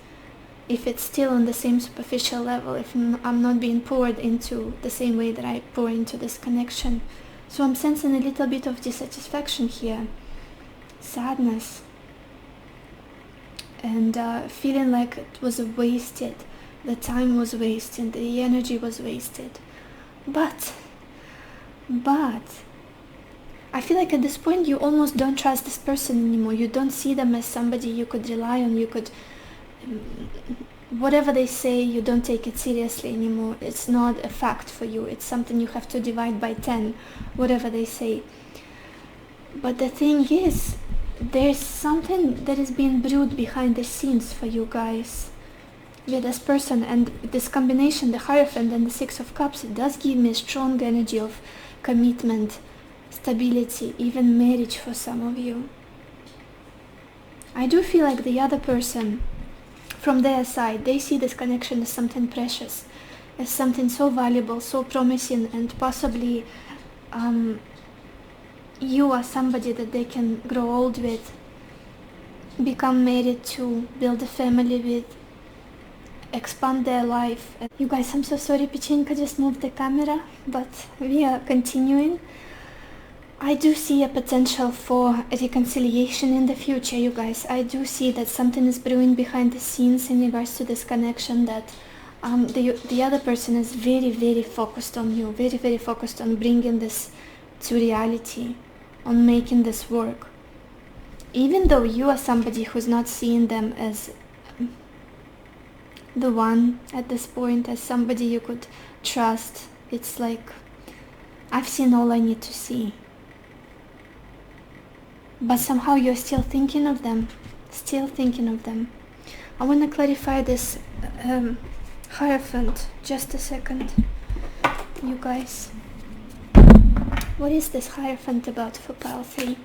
If it's still on the same superficial level, if I'm not being poured into the same way that I pour into this connection. So I'm sensing a little bit of dissatisfaction here. Sadness. And feeling like it was wasted, the time was wasted, the energy was wasted. But I feel like at this point you almost don't trust this person anymore. You don't see them as somebody you could rely on. You could, whatever they say, you don't take it seriously anymore. It's not a fact for you. It's something you have to divide by 10, whatever they say. But the thing is, there's something that is being brewed behind the scenes for you guys with this person. And this combination, the Hierophant and the 6 of Cups, it does give me a strong energy of commitment, stability, even marriage for some of you. I do feel like the other person, from their side, they see this connection as something precious, as something so valuable, so promising, and possibly you are somebody that they can grow old with, become married to, build a family with, expand their life. You guys, I'm so sorry, Pichenka just moved the camera, but we are continuing. I do see a potential for a reconciliation in the future, you guys. I do see that something is brewing behind the scenes in regards to this connection, that the other person is very, very focused on you, very, very focused on bringing this to reality, on making this work. Even though you are somebody who's not seeing them as the one at this point, as somebody you could trust, it's like, I've seen all I need to see. But somehow you're still thinking of them, I want to clarify this Hierophant, just a second, you guys. What is this Hierophant about for pile 3?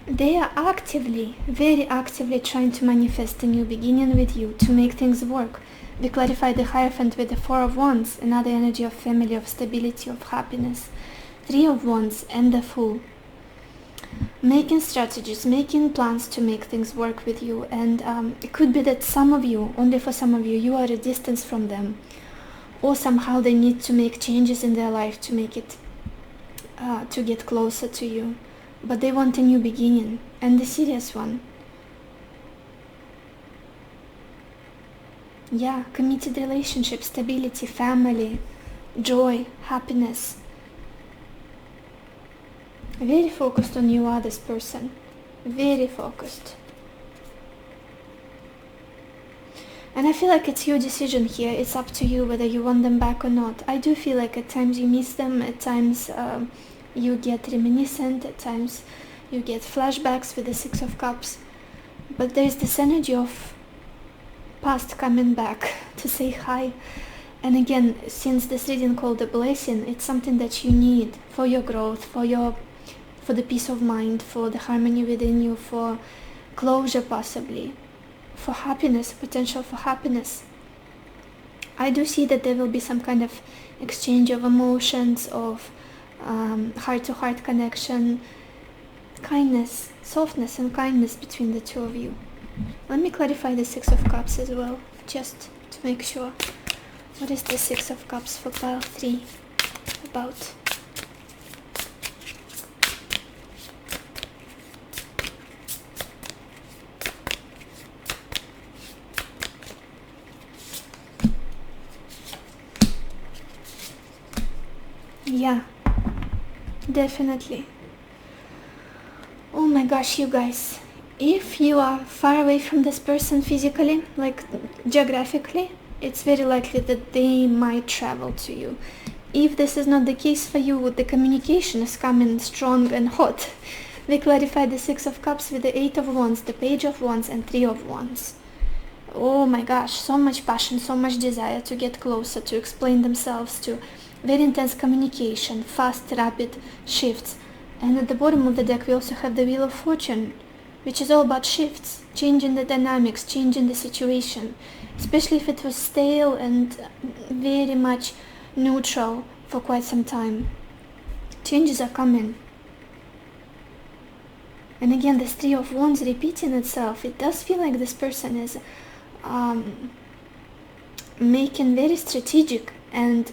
They are very actively trying to manifest a new beginning with you, to make things work. We clarify the Hierophant with the 4 of Wands, another energy of family, of stability, of happiness. 3 of Wands and the Fool. Making strategies, making plans to make things work with you. And it could be that some of you, only for some of you, you are at a distance from them. Or somehow they need to make changes in their life to make it, to get closer to you. But they want a new beginning, and the serious one. Yeah, committed relationship, stability, family, joy, happiness. Very focused on you are this person. Very focused. And I feel like it's your decision here. It's up to you whether you want them back or not. I do feel like at times you miss them, at times you get reminiscent, at times you get flashbacks with the 6 of Cups. But there's this energy of past coming back to say hi. And again, since this reading called a blessing, it's something that you need for your growth, for the peace of mind, for the harmony within you, for closure possibly, for happiness, potential for happiness. I do see that there will be some kind of exchange of emotions, of heart-to-heart connection, kindness, softness and kindness between the two of you. Let me clarify the 6 of Cups as well, just to make sure. What is the 6 of Cups for pile 3 about? Yeah, definitely. Oh my gosh, you guys, if you are far away from this person physically, like geographically, it's very likely that they might travel to you. If this is not the case for you, the communication is coming strong and hot. We clarify the 6 of Cups with the 8 of Wands, the Page of Wands and 3 of Wands. Oh my gosh, so much passion, so much desire to get closer, to explain themselves, to very intense communication, fast, rapid shifts. And at the bottom of the deck we also have the Wheel of Fortune, which is all about shifts, changing the dynamics, changing the situation, especially if it was stale and very much neutral for quite some time. Changes are coming. And again, this 3 of Wands repeating itself, it does feel like this person is making very strategic and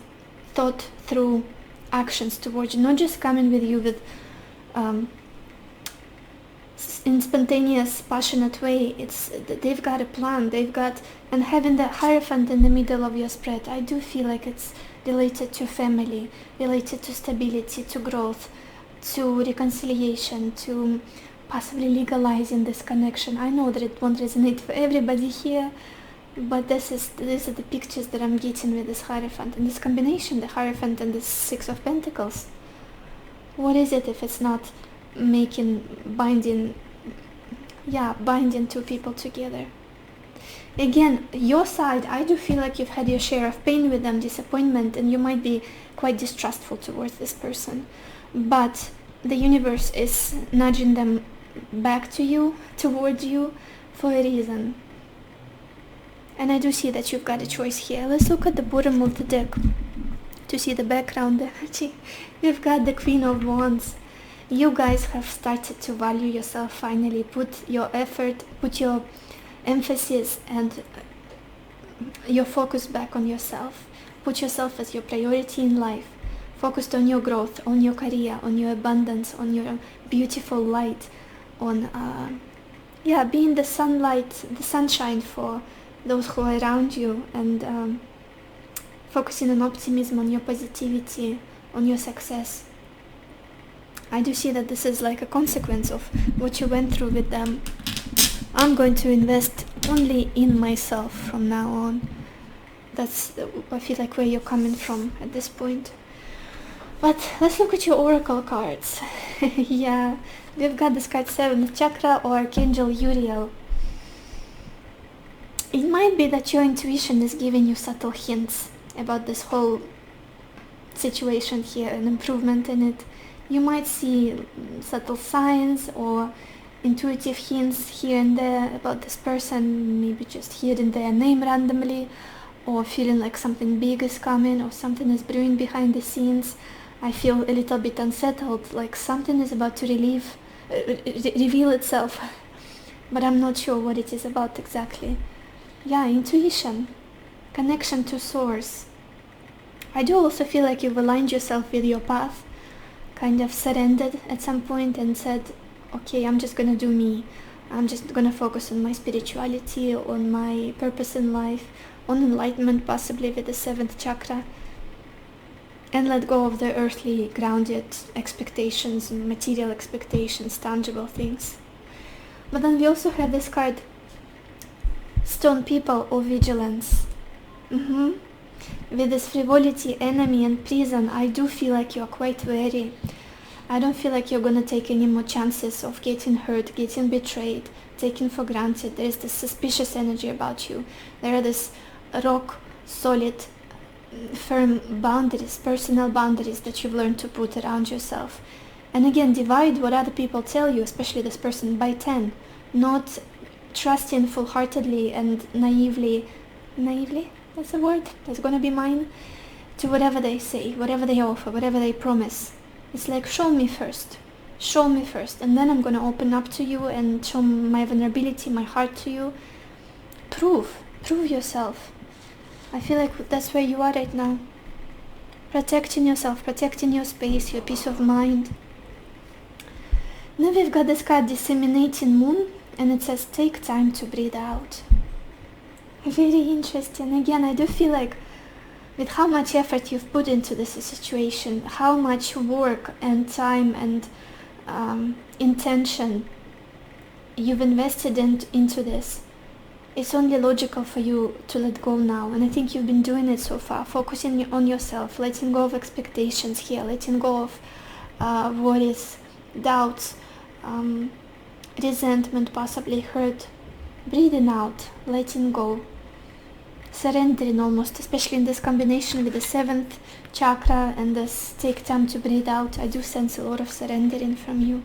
thought through actions towards you, not just coming with you with in spontaneous, passionate way. It's they've got a plan, and having the Hierophant in the middle of your spread, I do feel like it's related to family, related to stability, to growth, to reconciliation, to possibly legalizing this connection. I know that it won't resonate for everybody here, but these are the pictures that I'm getting with this Hierophant and this combination, the Hierophant and the 6 of Pentacles. What is it if it's not making binding binding two people together. Again, your side, I do feel like you've had your share of pain with them, disappointment, and you might be quite distrustful towards this person. But the universe is nudging them back to you, towards you, for a reason. And I do see that you've got a choice here. Let's look at the bottom of the deck to see the background energy. We've got the Queen of Wands. You guys have started to value yourself finally. Put your effort, put your emphasis and your focus back on yourself. Put yourself as your priority in life. Focused on your growth, on your career, on your abundance, on your beautiful light, on being the sunlight, the sunshine for those who are around you, and focusing on optimism, on your positivity, on your success. I do see that this is like a consequence of what you went through with them. I'm going to invest only in myself from now on. That's, I feel like, where you're coming from at this point. But let's look at your oracle cards. Yeah, we've got this card 7th chakra or Archangel Uriel. It might be that your intuition is giving you subtle hints about this whole situation here, an improvement in it. You might see subtle signs or intuitive hints here and there about this person, maybe just hearing their name randomly, or feeling like something big is coming or something is brewing behind the scenes. I feel a little bit unsettled, like something is about to reveal itself, but I'm not sure what it is about exactly. Yeah, intuition, connection to source. I do also feel like you've aligned yourself with your path, kind of surrendered at some point and said, okay, I'm just gonna do me. I'm just gonna focus on my spirituality, on my purpose in life, on enlightenment possibly with the 7th chakra, and let go of the earthly grounded expectations, material expectations, tangible things. But then we also have this card, Stone People or Vigilance. With this frivolity, enemy and prison, I do feel like you're quite wary. I don't feel like you're gonna take any more chances of getting hurt, getting betrayed, taken for granted. There's this suspicious energy about you. There are this rock solid, firm boundaries, personal boundaries that you've learned to put around yourself. And again, divide what other people tell you, especially this person, by 10. Not trusting full-heartedly and naively, that's a word, that's gonna be mine, to whatever they say, whatever they offer, whatever they promise. It's like, show me first, and then I'm gonna open up to you and show my vulnerability, my heart to you. Prove yourself. I feel like that's where you are right now. Protecting yourself, protecting your space, your peace of mind. Then we've got this card, Disseminating Moon, and it says, take time to breathe out. Very interesting. Again, I do feel like with how much effort you've put into this situation, how much work and time and intention you've invested into this, it's only logical for you to let go now. And I think you've been doing it so far, focusing on yourself, letting go of expectations here, letting go of worries, doubts, resentment, possibly hurt, breathing out, letting go, surrendering almost, especially in this combination with the 7th chakra and this take time to breathe out. I do sense a lot of surrendering from you.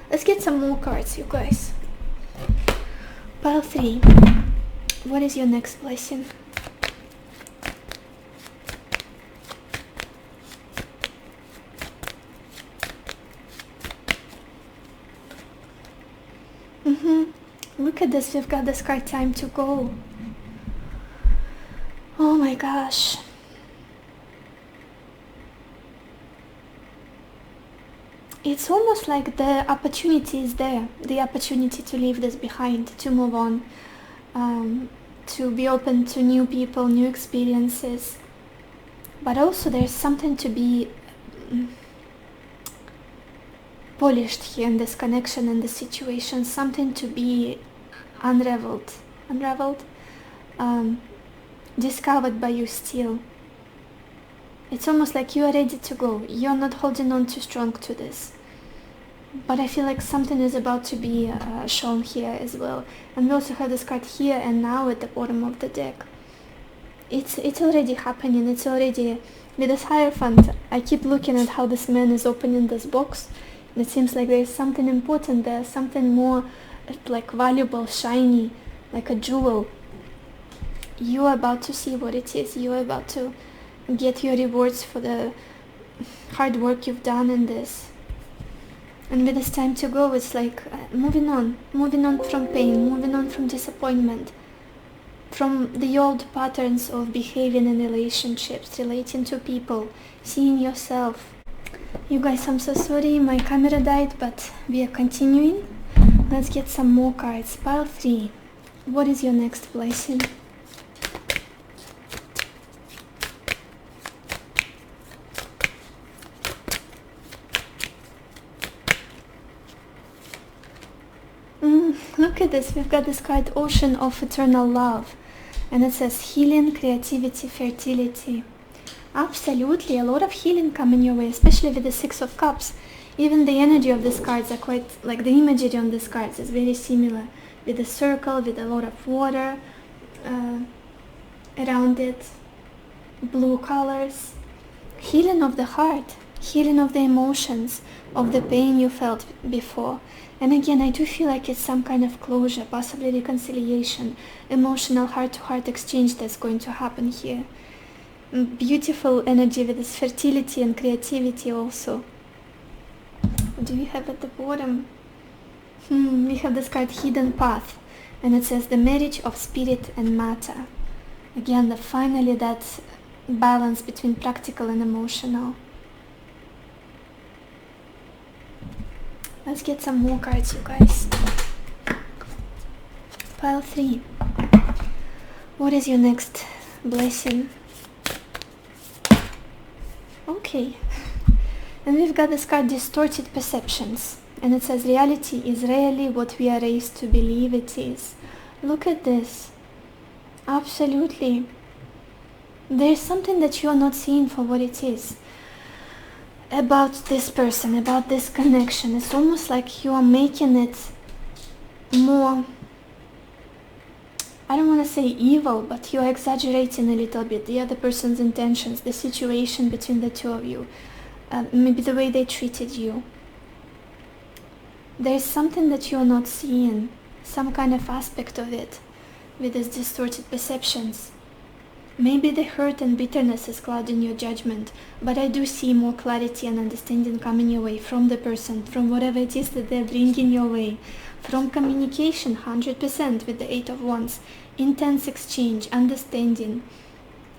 Let's get some more cards, you guys. Pile 3. What is your next blessing? Look at this, we've got this card, Time to Go. Oh my gosh. It's almost like the opportunity is there, the opportunity to leave this behind, to move on, to be open to new people, new experiences. But also there's something to be polished here in this connection and this situation, something to be unraveled, discovered by you still. It's almost like you are ready to go. You're not holding on too strong to this. but I feel like something is about to be shown here as well. And we also have this card here and now at the bottom of the deck. It's already happening. It's already with this Hierophant. I keep looking at how this man is opening this box. And it seems like there is something important there, something more like valuable, shiny, like a jewel. You are about to see what it is. You are about to get your rewards for the hard work you've done in this. And with this time to go, it's like moving on from pain, moving on from disappointment, from the old patterns of behaving in relationships, relating to people, seeing yourself. You guys, I'm so sorry, my camera died, but we are continuing. Let's get some more cards. Pile 3. What is your next blessing? Look at this. We've got this card, Ocean of Eternal Love. And it says healing, creativity, fertility. Absolutely, a lot of healing coming your way, especially with the Six of Cups. Even the energy of these cards are quite, like the imagery on these cards is very similar. With a circle, with a lot of water around it, blue colors. Healing of the heart, healing of the emotions, of the pain you felt before. And again, I do feel like it's some kind of closure, possibly reconciliation, emotional heart-to-heart exchange that's going to happen here. Beautiful energy with this fertility and creativity also. What do we have at the bottom? We have this card, Hidden Path. And it says the marriage of spirit and matter. Again, finally that balance between practical and emotional. Let's get some more cards, you guys. Pile 3. What is your next blessing? Okay. And we've got this card, Distorted Perceptions. And it says reality is rarely what we are raised to believe it is. Look at this. Absolutely. There's something that you're not seeing for what it is. About this person, about this connection. It's almost like you are making it more, I don't want to say evil, but you're exaggerating a little bit the other person's intentions, the situation between the two of you, maybe the way they treated you. There's something that you're not seeing, some kind of aspect of it with these distorted perceptions. Maybe the hurt and bitterness is clouding your judgment, but I do see more clarity and understanding coming your way from the person, from whatever it is that they're bringing your way, from communication 100% with the Eight of Wands, intense exchange, understanding,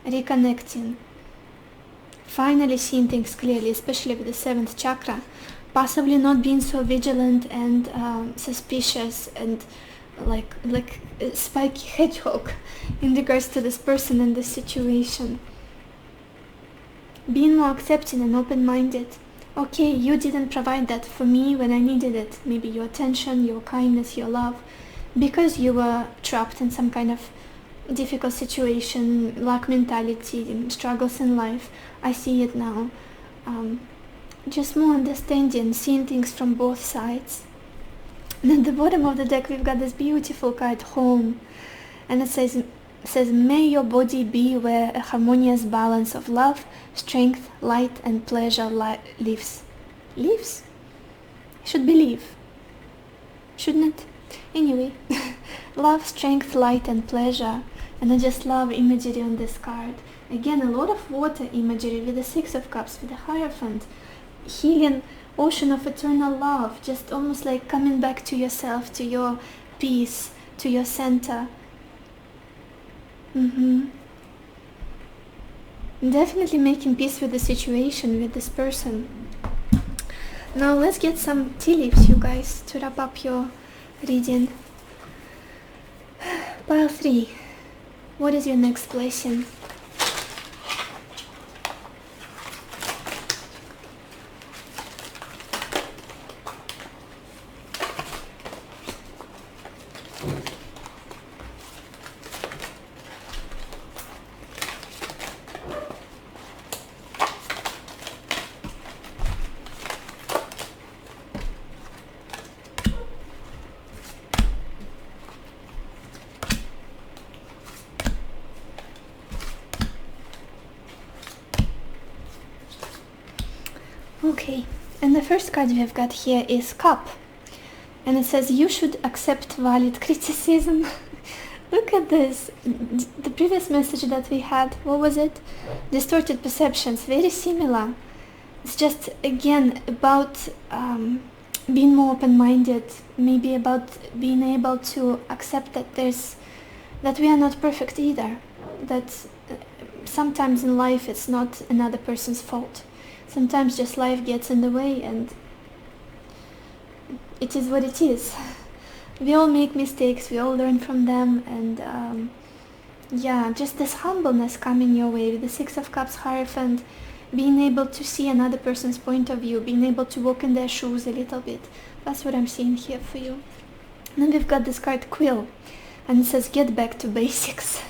reconnecting, finally seeing things clearly, especially with the 7th chakra, possibly not being so vigilant and suspicious and like a spiky hedgehog in regards to this person and this situation. Being more accepting and open-minded. Okay, you didn't provide that for me when I needed it. Maybe your attention, your kindness, your love. Because you were trapped in some kind of difficult situation, lack mentality, struggles in life. I see it now. Just more understanding, seeing things from both sides. And at the bottom of the deck we've got this beautiful card, Home. And it says, may your body be where a harmonious balance of love, strength, light and pleasure lives. Lives? Should be live. Shouldn't it? Anyway, love, strength, light and pleasure. And I just love imagery on this card. Again, a lot of water imagery with the Six of Cups, with the Hierophant. Healing, ocean of eternal love, just almost like coming back to yourself, to your peace, to your center. Definitely making peace with the situation, with this person. Now let's get some tea leaves, you guys, to wrap up your reading. Pile 3. What is your next blessing? Okay, and the first card we've got here is Cup. And it says, you should accept valid criticism. Look at this. The previous message that we had, what was it? Distorted perceptions, very similar. It's just, again, about being more open-minded, maybe about being able to accept that we are not perfect either, that sometimes in life it's not another person's fault. Sometimes just life gets in the way and it is what it is. We all make mistakes, we all learn from them, and just this humbleness coming your way with the Six of Cups Hierophant, being able to see another person's point of view, being able to walk in their shoes a little bit. That's what I'm seeing here for you. And then we've got this card Quill, and it says, get back to basics.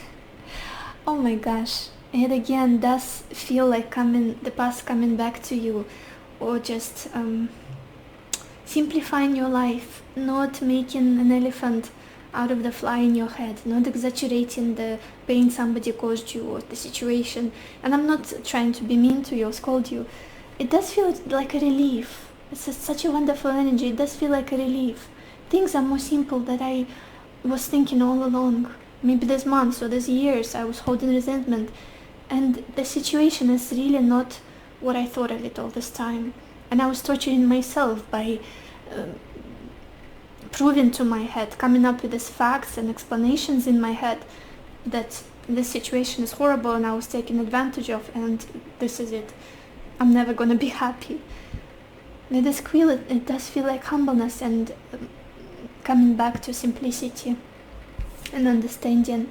Oh my gosh, it again does feel like the past coming back to you, or just simplifying your life, not making an elephant out of the fly in your head, not exaggerating the pain somebody caused you or the situation. And I'm not trying to be mean to you or scold you. It does feel like a relief. It's such a wonderful energy. It does feel like a relief. Things are more simple that I was thinking all along. Maybe there's months or there's years I was holding resentment, and the situation is really not what I thought of it all this time. And I was torturing myself by proving to my head, coming up with these facts and explanations in my head that this situation is horrible and I was taken advantage of, and this is it. I'm never gonna be happy. With this Quill, it does feel like humbleness and coming back to simplicity and understanding.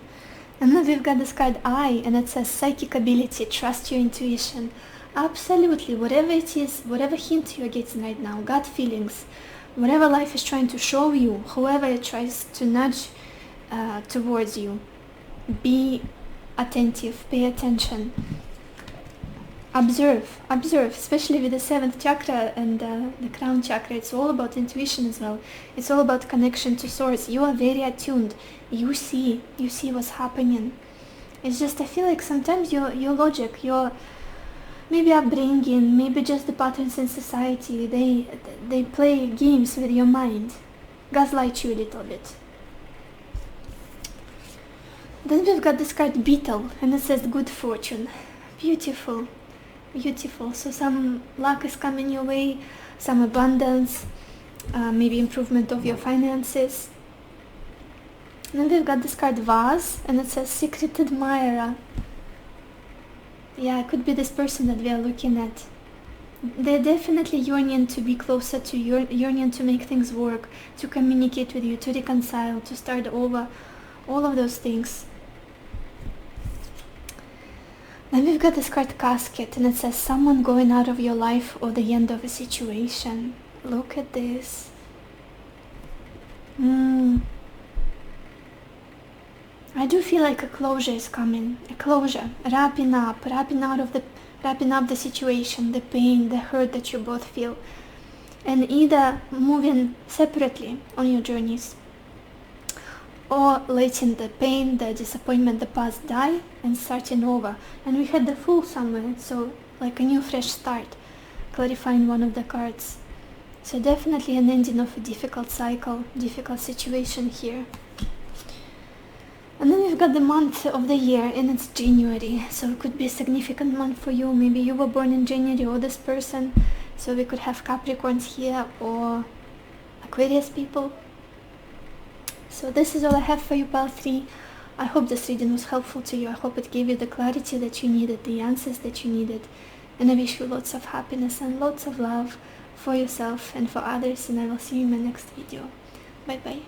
And then we've got this card I, and it says psychic ability, trust your intuition. Absolutely, whatever it is, whatever hint you're getting right now, gut feelings, whatever life is trying to show you, whoever it tries to nudge towards you, be attentive, pay attention, observe, especially with the 7th chakra and the crown chakra. It's all about intuition as well. It's all about connection to source. You are very attuned. You see what's happening. It's just, I feel like sometimes your logic, your maybe upbringing, maybe just the patterns in society, they play games with your mind, gaslight you a little bit. Then we've got this card Beetle, and it says good fortune. Beautiful, beautiful. So some luck is coming your way, some abundance, maybe improvement of your finances. And then we've got this card Vase, and it says secret admirer. Yeah, it could be this person that we are looking at. They're definitely yearning to be closer to you, yearning to make things work, to communicate with you, to reconcile, to start over, all of those things. Then we've got this card Casket, and it says someone going out of your life or the end of a situation. Look at this. I do feel like a closure is coming, a closure, wrapping up the situation, the pain, the hurt that you both feel, and either moving separately on your journeys, or letting the pain, the disappointment, the past die and starting over. And we had the Fool somewhere, so like a new fresh start, clarifying one of the cards. So definitely an ending of a difficult cycle, difficult situation here. And then we've got the month of the year, and it's January, so it could be a significant month for you. Maybe you were born in January, or this person, so we could have Capricorns here, or Aquarius people. So this is all I have for you, Pile 3. I hope this reading was helpful to you. I hope it gave you the clarity that you needed, the answers that you needed, and I wish you lots of happiness and lots of love for yourself and for others, and I will see you in my next video. Bye bye.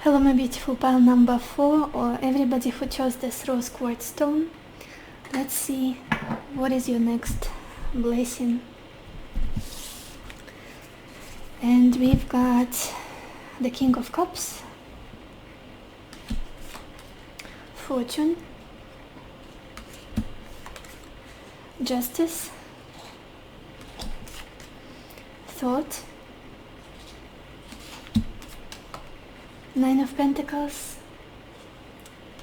Hello my beautiful pile number 4, or everybody who chose this rose quartz stone. Let's see what is your next blessing. And we've got the King of Cups, Fortune, Justice, Thought, Nine of Pentacles,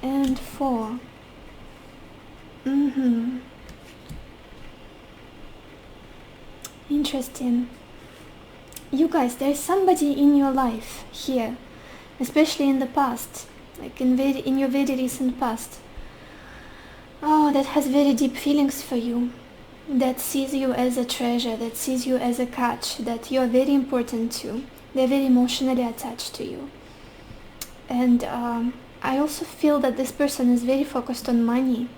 and 4. interesting. You guys, there's somebody in your life here, especially in the past, like in your very recent past, that has very deep feelings for you, that sees you as a treasure, that sees you as a catch, that you are very important to. They're very emotionally attached to you. And I also feel that this person is very focused on money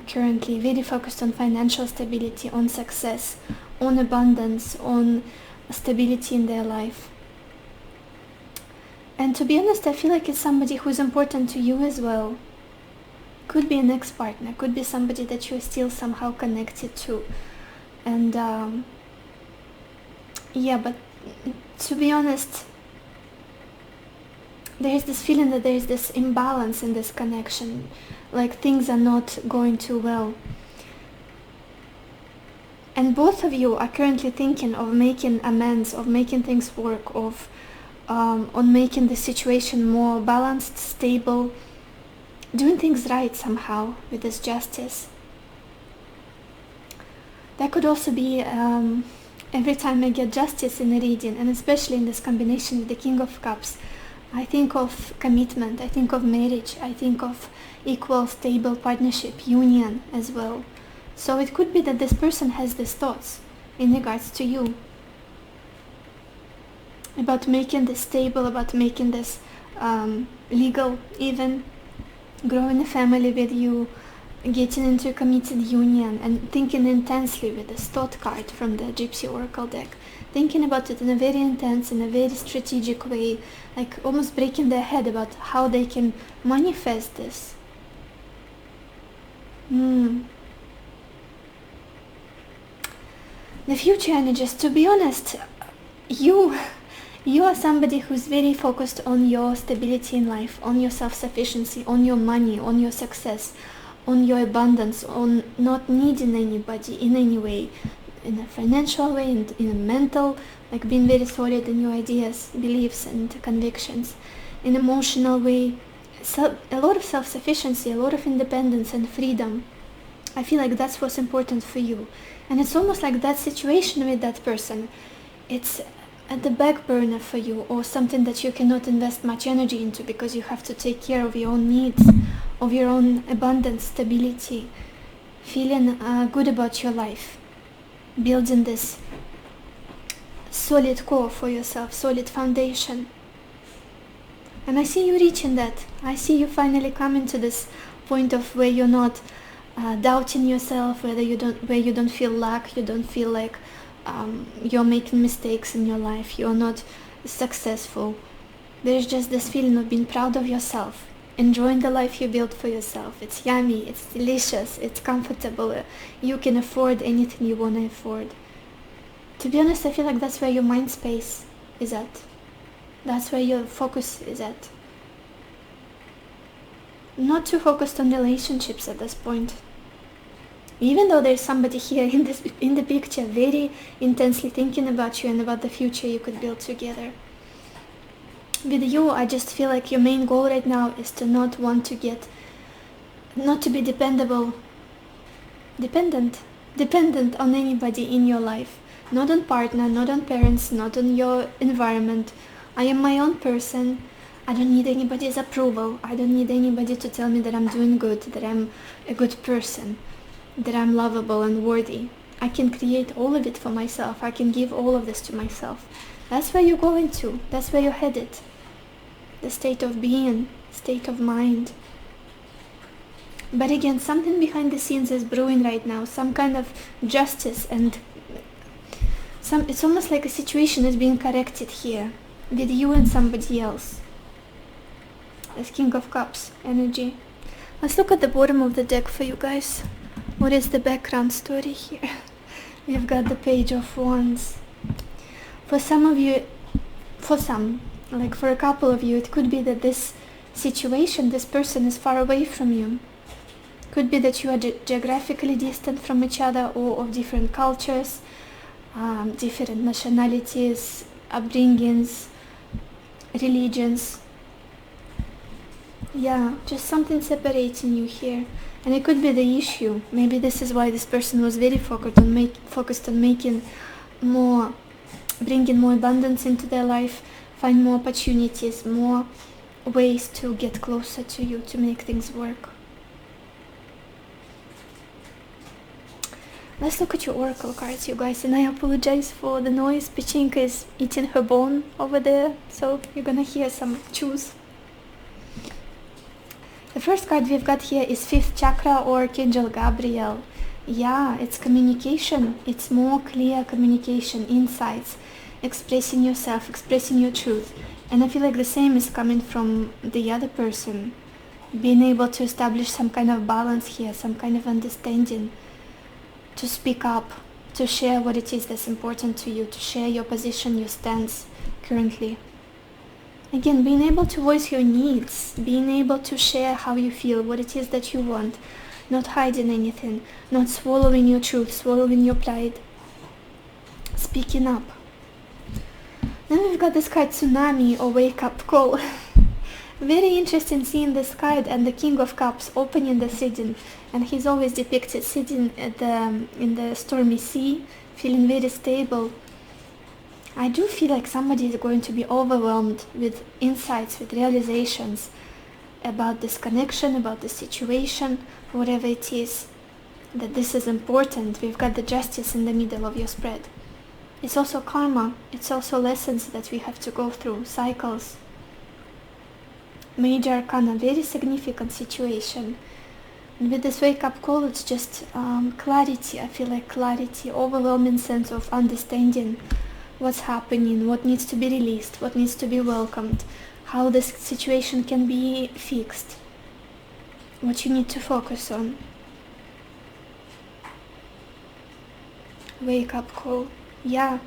currently, very focused on financial stability, on success, on abundance, on stability in their life. And to be honest, I feel like it's somebody who's important to you as well. Could be an ex-partner, could be somebody that you're still somehow connected to. And but to be honest, there is this feeling that there is this imbalance in this connection, like things are not going too well. And both of you are currently thinking of making amends, of making things work, of on making the situation more balanced, stable, doing things right somehow with this justice. That could also be every time I get justice in a reading, and especially in this combination with the King of Cups, I think of commitment, I think of marriage, I think of equal, stable partnership, union as well. So it could be that this person has these thoughts in regards to you, about making this stable, about making this legal even, growing a family with you, getting into a committed union, and thinking intensely with this thought card from the Gypsy Oracle deck, thinking about it in a very intense, in a very strategic way, like almost breaking their head about how they can manifest this. The future energies, to be honest, you are somebody who's very focused on your stability in life, on your self-sufficiency, on your money, on your success, on your abundance, on not needing anybody in any way, in a financial way, in a mental, like being very solid in your ideas, beliefs and convictions, in emotional way, a lot of self-sufficiency, a lot of independence and freedom. I feel like that's what's important for you. And it's almost like that situation with that person, it's at the back burner for you, or something that you cannot invest much energy into because you have to take care of your own needs, of your own abundance, stability, feeling good about your life, building this solid core for yourself, solid foundation. And I see you reaching that. I see you finally coming to this point of where you're not doubting yourself, where you don't feel lack, you don't feel like you're making mistakes in your life, you're not successful. There's just this feeling of being proud of yourself, enjoying the life you built for yourself. It's yummy, it's delicious, it's comfortable, you can afford anything you want to afford. To be honest, I feel like that's where your mind space is at. That's where your focus is at. Not too focused on relationships at this point. Even though there's somebody here in the picture very intensely thinking about you and about the future you could build together. With you, I just feel like your main goal right now is to not to be dependent on anybody in your life. Not on partner, not on parents, not on your environment. I am my own person. I don't need anybody's approval. I don't need anybody to tell me that I'm doing good, that I'm a good person, that I'm lovable and worthy. I can create all of it for myself. I can give all of this to myself. That's where you're going to. That's where you're headed. The state of being, state of mind. But again, something behind the scenes is brewing right now. Some kind of justice, and it's almost like a situation is being corrected here with you and somebody else. As King of Cups energy. Let's look at the bottom of the deck for you guys. What is the background story here? We've got the Page of Wands. For some of you, for a couple of you, it could be that this situation, this person is far away from you. Could be that you are geographically distant from each other, or of different cultures, different nationalities, upbringings, religions. Yeah, just something separating you here. And it could be the issue. Maybe this is why this person was very focused on making more, bringing more abundance into their life, find more opportunities, more ways to get closer to you, to make things work. Let's look at your oracle cards, you guys, and I apologize for the noise. Pechinka is eating her bone over there, so you're gonna hear some chews. The first card we've got here is 5th chakra or Archangel Gabriel. Yeah, it's communication. It's more clear communication, insights, expressing yourself, expressing your truth. And I feel like the same is coming from the other person. Being able to establish some kind of balance here, some kind of understanding. To speak up, to share what it is that's important to you, to share your position, your stance currently. Again, being able to voice your needs, being able to share how you feel, what it is that you want, not hiding anything, not swallowing your truth, swallowing your pride, speaking up. Then we've got this card Tsunami or Wake Up Call. Very interesting seeing this card and the King of Cups opening the reading, and he's always depicted sitting at in the stormy sea, feeling very stable. I do feel like somebody is going to be overwhelmed with insights, with realizations about this connection, about the situation, whatever it is, that this is important. We've got the Justice in the middle of your spread. It's also karma, it's also lessons that we have to go through, cycles. Major Arcana, very significant situation. And with this wake-up call, it's just clarity. I feel like clarity, overwhelming sense of understanding what's happening, what needs to be released, what needs to be welcomed, how this situation can be fixed, what you need to focus on. Wake-up call. Yeah,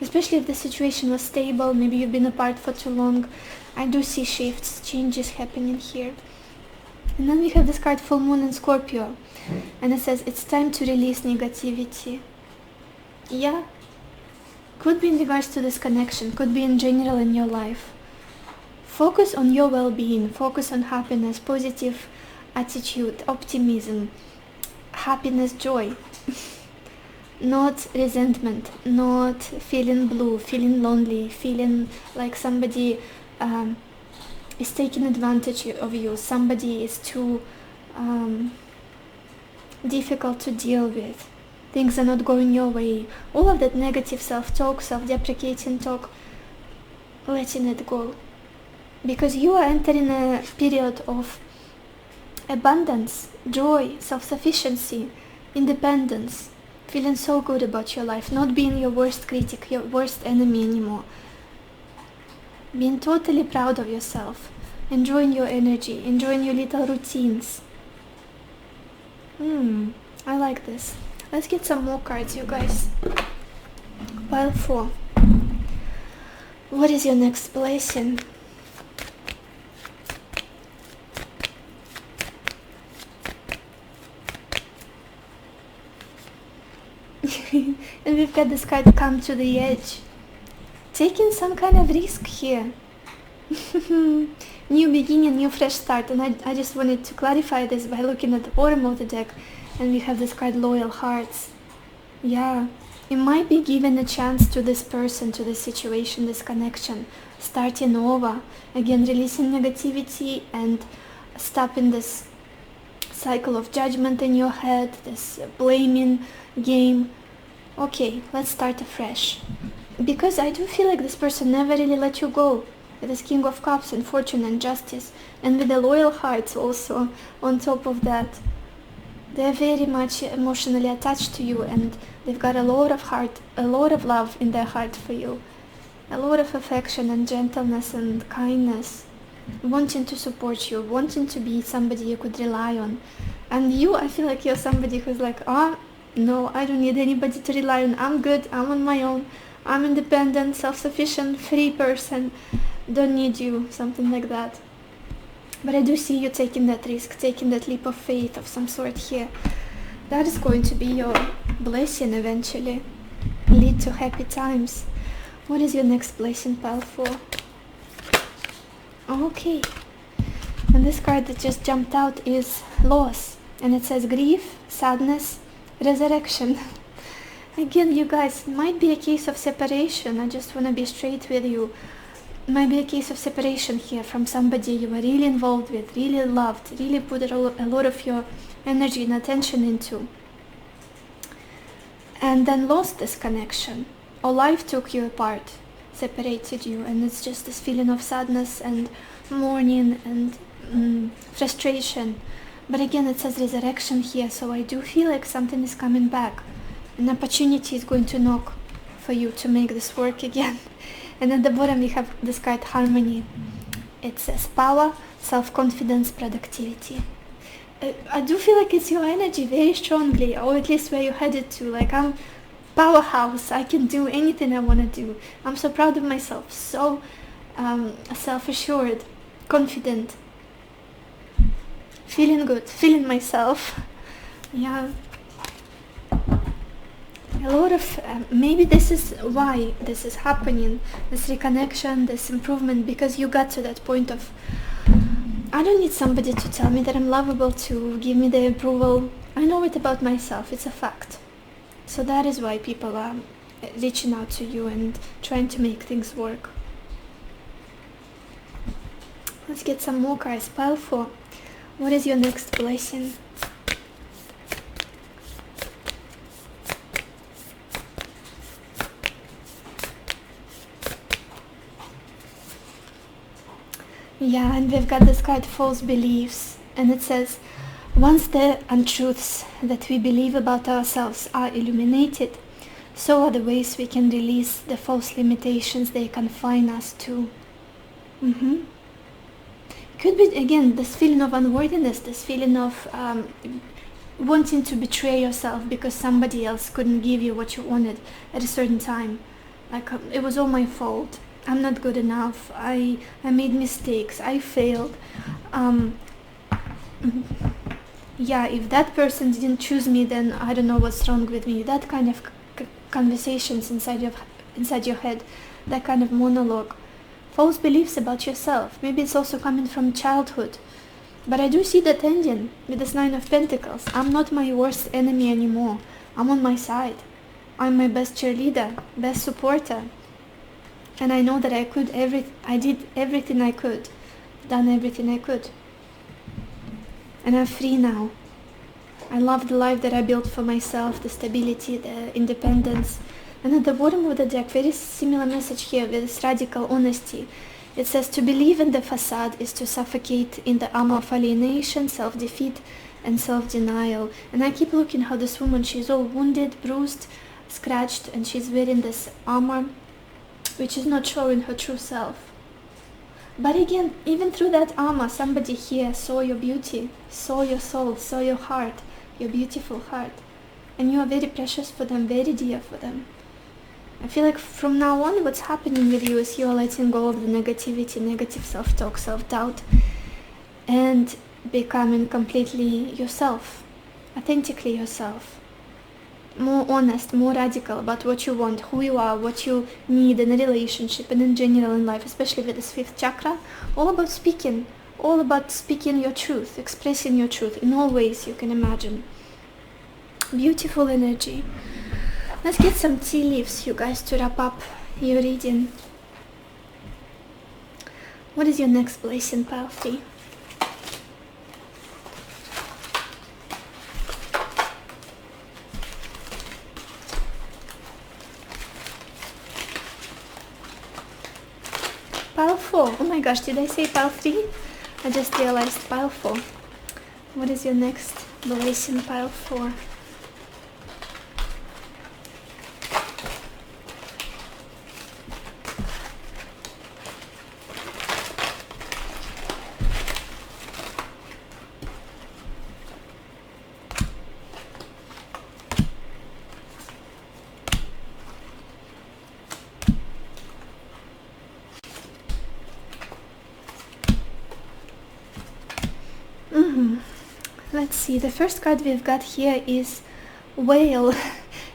especially if the situation was stable, maybe you've been apart for too long. I do see shifts, changes happening here. And then we have this card Full Moon in Scorpio. And it says, it's time to release negativity. Yeah. Could be in regards to this connection, could be in general in your life. Focus on your well-being, focus on happiness, positive attitude, optimism, happiness, joy. Not resentment, not feeling blue, feeling lonely, feeling like somebody is taking advantage of you, somebody is too difficult to deal with, things are not going your way, all of that negative self-talk, self-deprecating talk, letting it go. Because you are entering a period of abundance, joy, self-sufficiency, independence, feeling so good about your life, not being your worst critic, your worst enemy anymore. Being totally proud of yourself, enjoying your energy, enjoying your little routines. I like this. Let's get some more cards, you guys. Pile 4. What is your next blessing? And we've got this card Come to the Edge. Taking some kind of risk here. New beginning, new fresh start. And I just wanted to clarify this by looking at the bottom of the deck. And we have this card Loyal Hearts. Yeah, you might be given a chance to this person, to this situation, this connection. Starting over. Again, releasing negativity and stopping this cycle of judgment in your head, this blaming game. Okay, let's start afresh. Because I do feel like this person never really let you go. With this King of Cups and Fortune and Justice. And with the Loyal Hearts also on top of that. They're very much emotionally attached to you, and they've got a lot of love in their heart for you. A lot of affection and gentleness and kindness. Wanting to support you, wanting to be somebody you could rely on. And you, I feel like you're somebody who's like, no, I don't need anybody to rely on. I'm good, I'm on my own. I'm independent, self-sufficient, free person. Don't need you, something like that. But I do see you taking that risk, taking that leap of faith of some sort here. That is going to be your blessing eventually. Lead to happy times. What is your next blessing, Pile 4? Okay. And this card that just jumped out is loss. And it says grief, sadness, resurrection. Again, you guys, it might be a case of separation. I just want to be straight with you. It might be a case of separation here from somebody you were really involved with, really loved, really put a lot of your energy and attention into. And then lost this connection. Or life took you apart, separated you. And it's just this feeling of sadness and mourning and frustration. But again, it says resurrection here. So I do feel like something is coming back. An opportunity is going to knock for you to make this work again. And at the bottom we have this card harmony. It says power, self-confidence, productivity. I do feel like it's your energy very strongly, or at least where you're headed to. Like, I'm powerhouse, I can do anything I want to do. I'm so proud of myself, so self-assured, confident, feeling good, feeling myself. Yeah. A lot of, maybe this is why this is happening, this reconnection, this improvement, because you got to that point of, I don't need somebody to tell me that I'm lovable, to give me the approval. I know it about myself, it's a fact. So that is why people are reaching out to you and trying to make things work. Let's get some more cards. Pile 4. What is your next blessing? Yeah, and we've got this card, false beliefs, and it says, once the untruths that we believe about ourselves are illuminated, so are the ways we can release the false limitations they confine us to. Could be, again, this feeling of unworthiness, this feeling of wanting to betray yourself because somebody else couldn't give you what you wanted at a certain time. Like, it was all my fault. I'm not good enough. I made mistakes. I failed. Yeah, if that person didn't choose me, then I don't know what's wrong with me. That kind of conversations inside your head, that kind of monologue. False beliefs about yourself. Maybe it's also coming from childhood. But I do see that ending with this 9 of Pentacles. I'm not my worst enemy anymore. I'm on my side. I'm my best cheerleader, best supporter. And I know that I did everything I could, done everything I could. And I'm free now. I love the life that I built for myself, the stability, the independence. And at the bottom of the deck, very similar message here with this radical honesty. It says, to believe in the facade is to suffocate in the armor of alienation, self-defeat, and self-denial. And I keep looking how this woman, she's all wounded, bruised, scratched, and she's wearing this armor, which is not showing her true self. But again, even through that armor, somebody here saw your beauty, saw your soul, saw your heart, your beautiful heart. And you are very precious for them, very dear for them. I feel like from now on, what's happening with you is you are letting go of the negativity, negative self-talk, self-doubt, and becoming completely yourself, authentically yourself. More honest, more radical about what you want, who you are, what you need in a relationship and in general in life, especially with this 5th chakra. All about speaking your truth, expressing your truth in all ways you can imagine. Beautiful energy. Let's get some tea leaves, you guys, to wrap up your reading. What is your next blessing, pile 3? Pile 4. Oh my gosh, did I say pile 3? I just realized pile 4. What is your next blessing, pile 4? Let's see, the first card we've got here is Whale,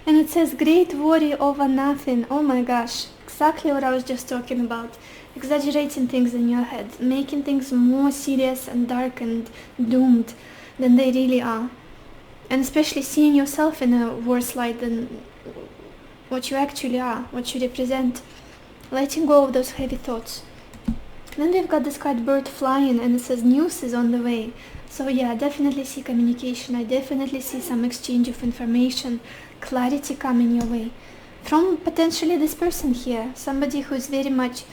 and it says great worry over nothing. Oh my gosh, exactly what I was just talking about. exaggerating things in your head, making things more serious and dark and doomed than they really are, and especially seeing yourself in a worse light than what you actually are, what you represent. Letting go of those heavy thoughts. Then we've got this card bird flying, and it says news is on the way. So yeah, I definitely see communication. I definitely see some exchange of information, clarity coming your way from potentially this person here, somebody who's very much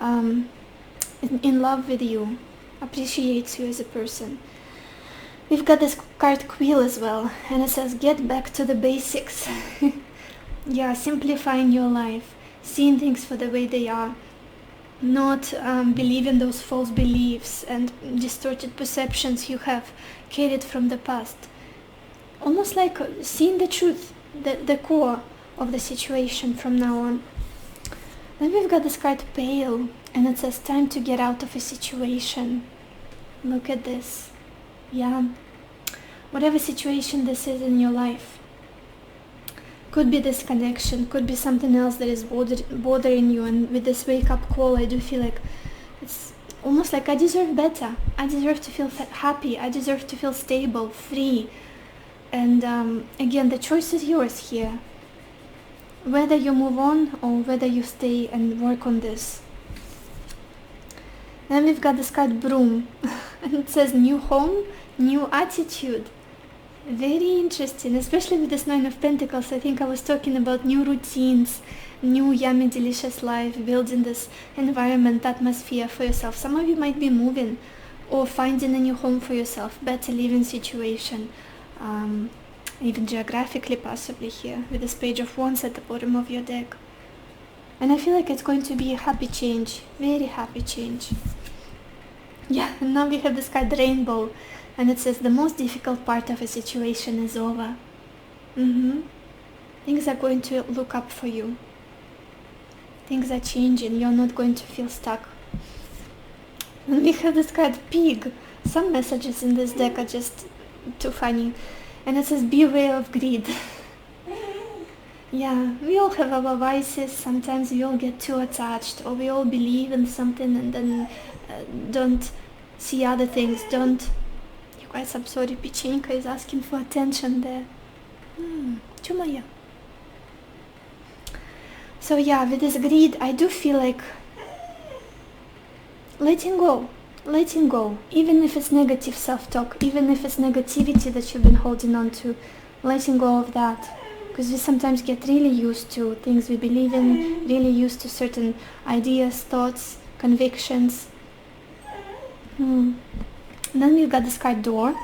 in love with you, appreciates you as a person. We've got this card quill as well, and it says get back to the basics. Yeah, simplifying your life, seeing things for the way they are, not believing those false beliefs and distorted perceptions you have carried from the past. Almost like seeing the truth, the core of the situation from now on. Then we've got this card pale, and it says time to get out of a situation. Look at this. Yeah, whatever situation this is in your life, could be this connection, could be something else that is bothering you, and with this wake up call I do feel like it's almost like I deserve better. I deserve to feel happy, I deserve to feel stable, free, and again, the choice is yours here, whether you move on or whether you stay and work on this. Then we've got this card broom, and it says new home, new attitude. Very interesting, especially with this Nine of Pentacles. I think I was talking about new routines, new yummy delicious life, building this environment, atmosphere for yourself. Some of you might be moving or finding a new home for yourself, better living situation, even geographically possibly here, with this Page of Wands at the bottom of your deck. And I feel like it's going to be a happy change, very happy change. Yeah, and now we have this card rainbow, and it says the most difficult part of a situation is over. Things are going to look up for you. Things are changing, you're not going to feel stuck. And we have this card pig. Some messages in this deck are just too funny. And it says beware of greed. Yeah, we all have our vices. Sometimes we all get too attached, or we all believe in something and then don't see other things. You guys, I'm sorry, Pichenka is asking for attention there. Chumaya. So yeah, with this greed, I do feel like letting go, even if it's negative self-talk, even if it's negativity that you've been holding on to, letting go of that. Because we sometimes get really used to things we believe in, really used to certain ideas, thoughts, convictions. And then we've got this card door,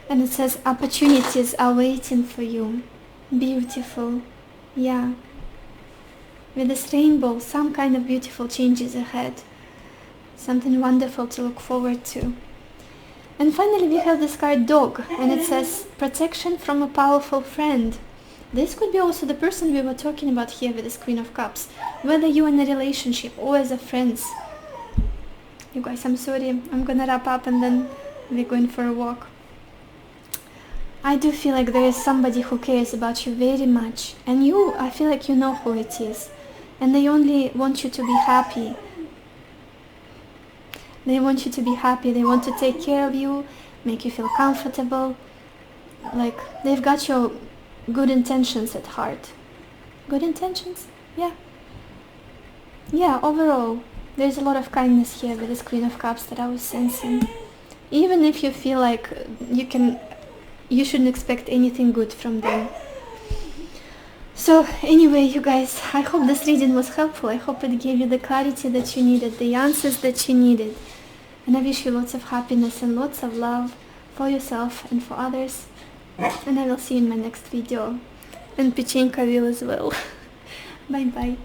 and it says opportunities are waiting for you. Beautiful. Yeah. With this rainbow, some kind of beautiful changes ahead. Something wonderful to look forward to. And finally we have this card dog, and it says protection from a powerful friend. This could be also the person we were talking about here with this Queen of Cups, whether you're in a relationship or as a friends. You guys, I'm sorry, I'm gonna wrap up and then we're going for a walk. I do feel like there is somebody who cares about you very much, and you, I feel like you know who it is, and they only want you to be happy. They want you to be happy, they want to take care of you, make you feel comfortable, like they've got your good intentions at heart. Good intentions? Yeah. Yeah, overall, there's a lot of kindness here with this Queen of Cups that I was sensing. Even if you feel like you shouldn't expect anything good from them. So anyway, you guys, I hope this reading was helpful. I hope it gave you the clarity that you needed, the answers that you needed. And I wish you lots of happiness and lots of love for yourself and for others. And I will see you in my next video. And Pichenka will as well. Bye bye.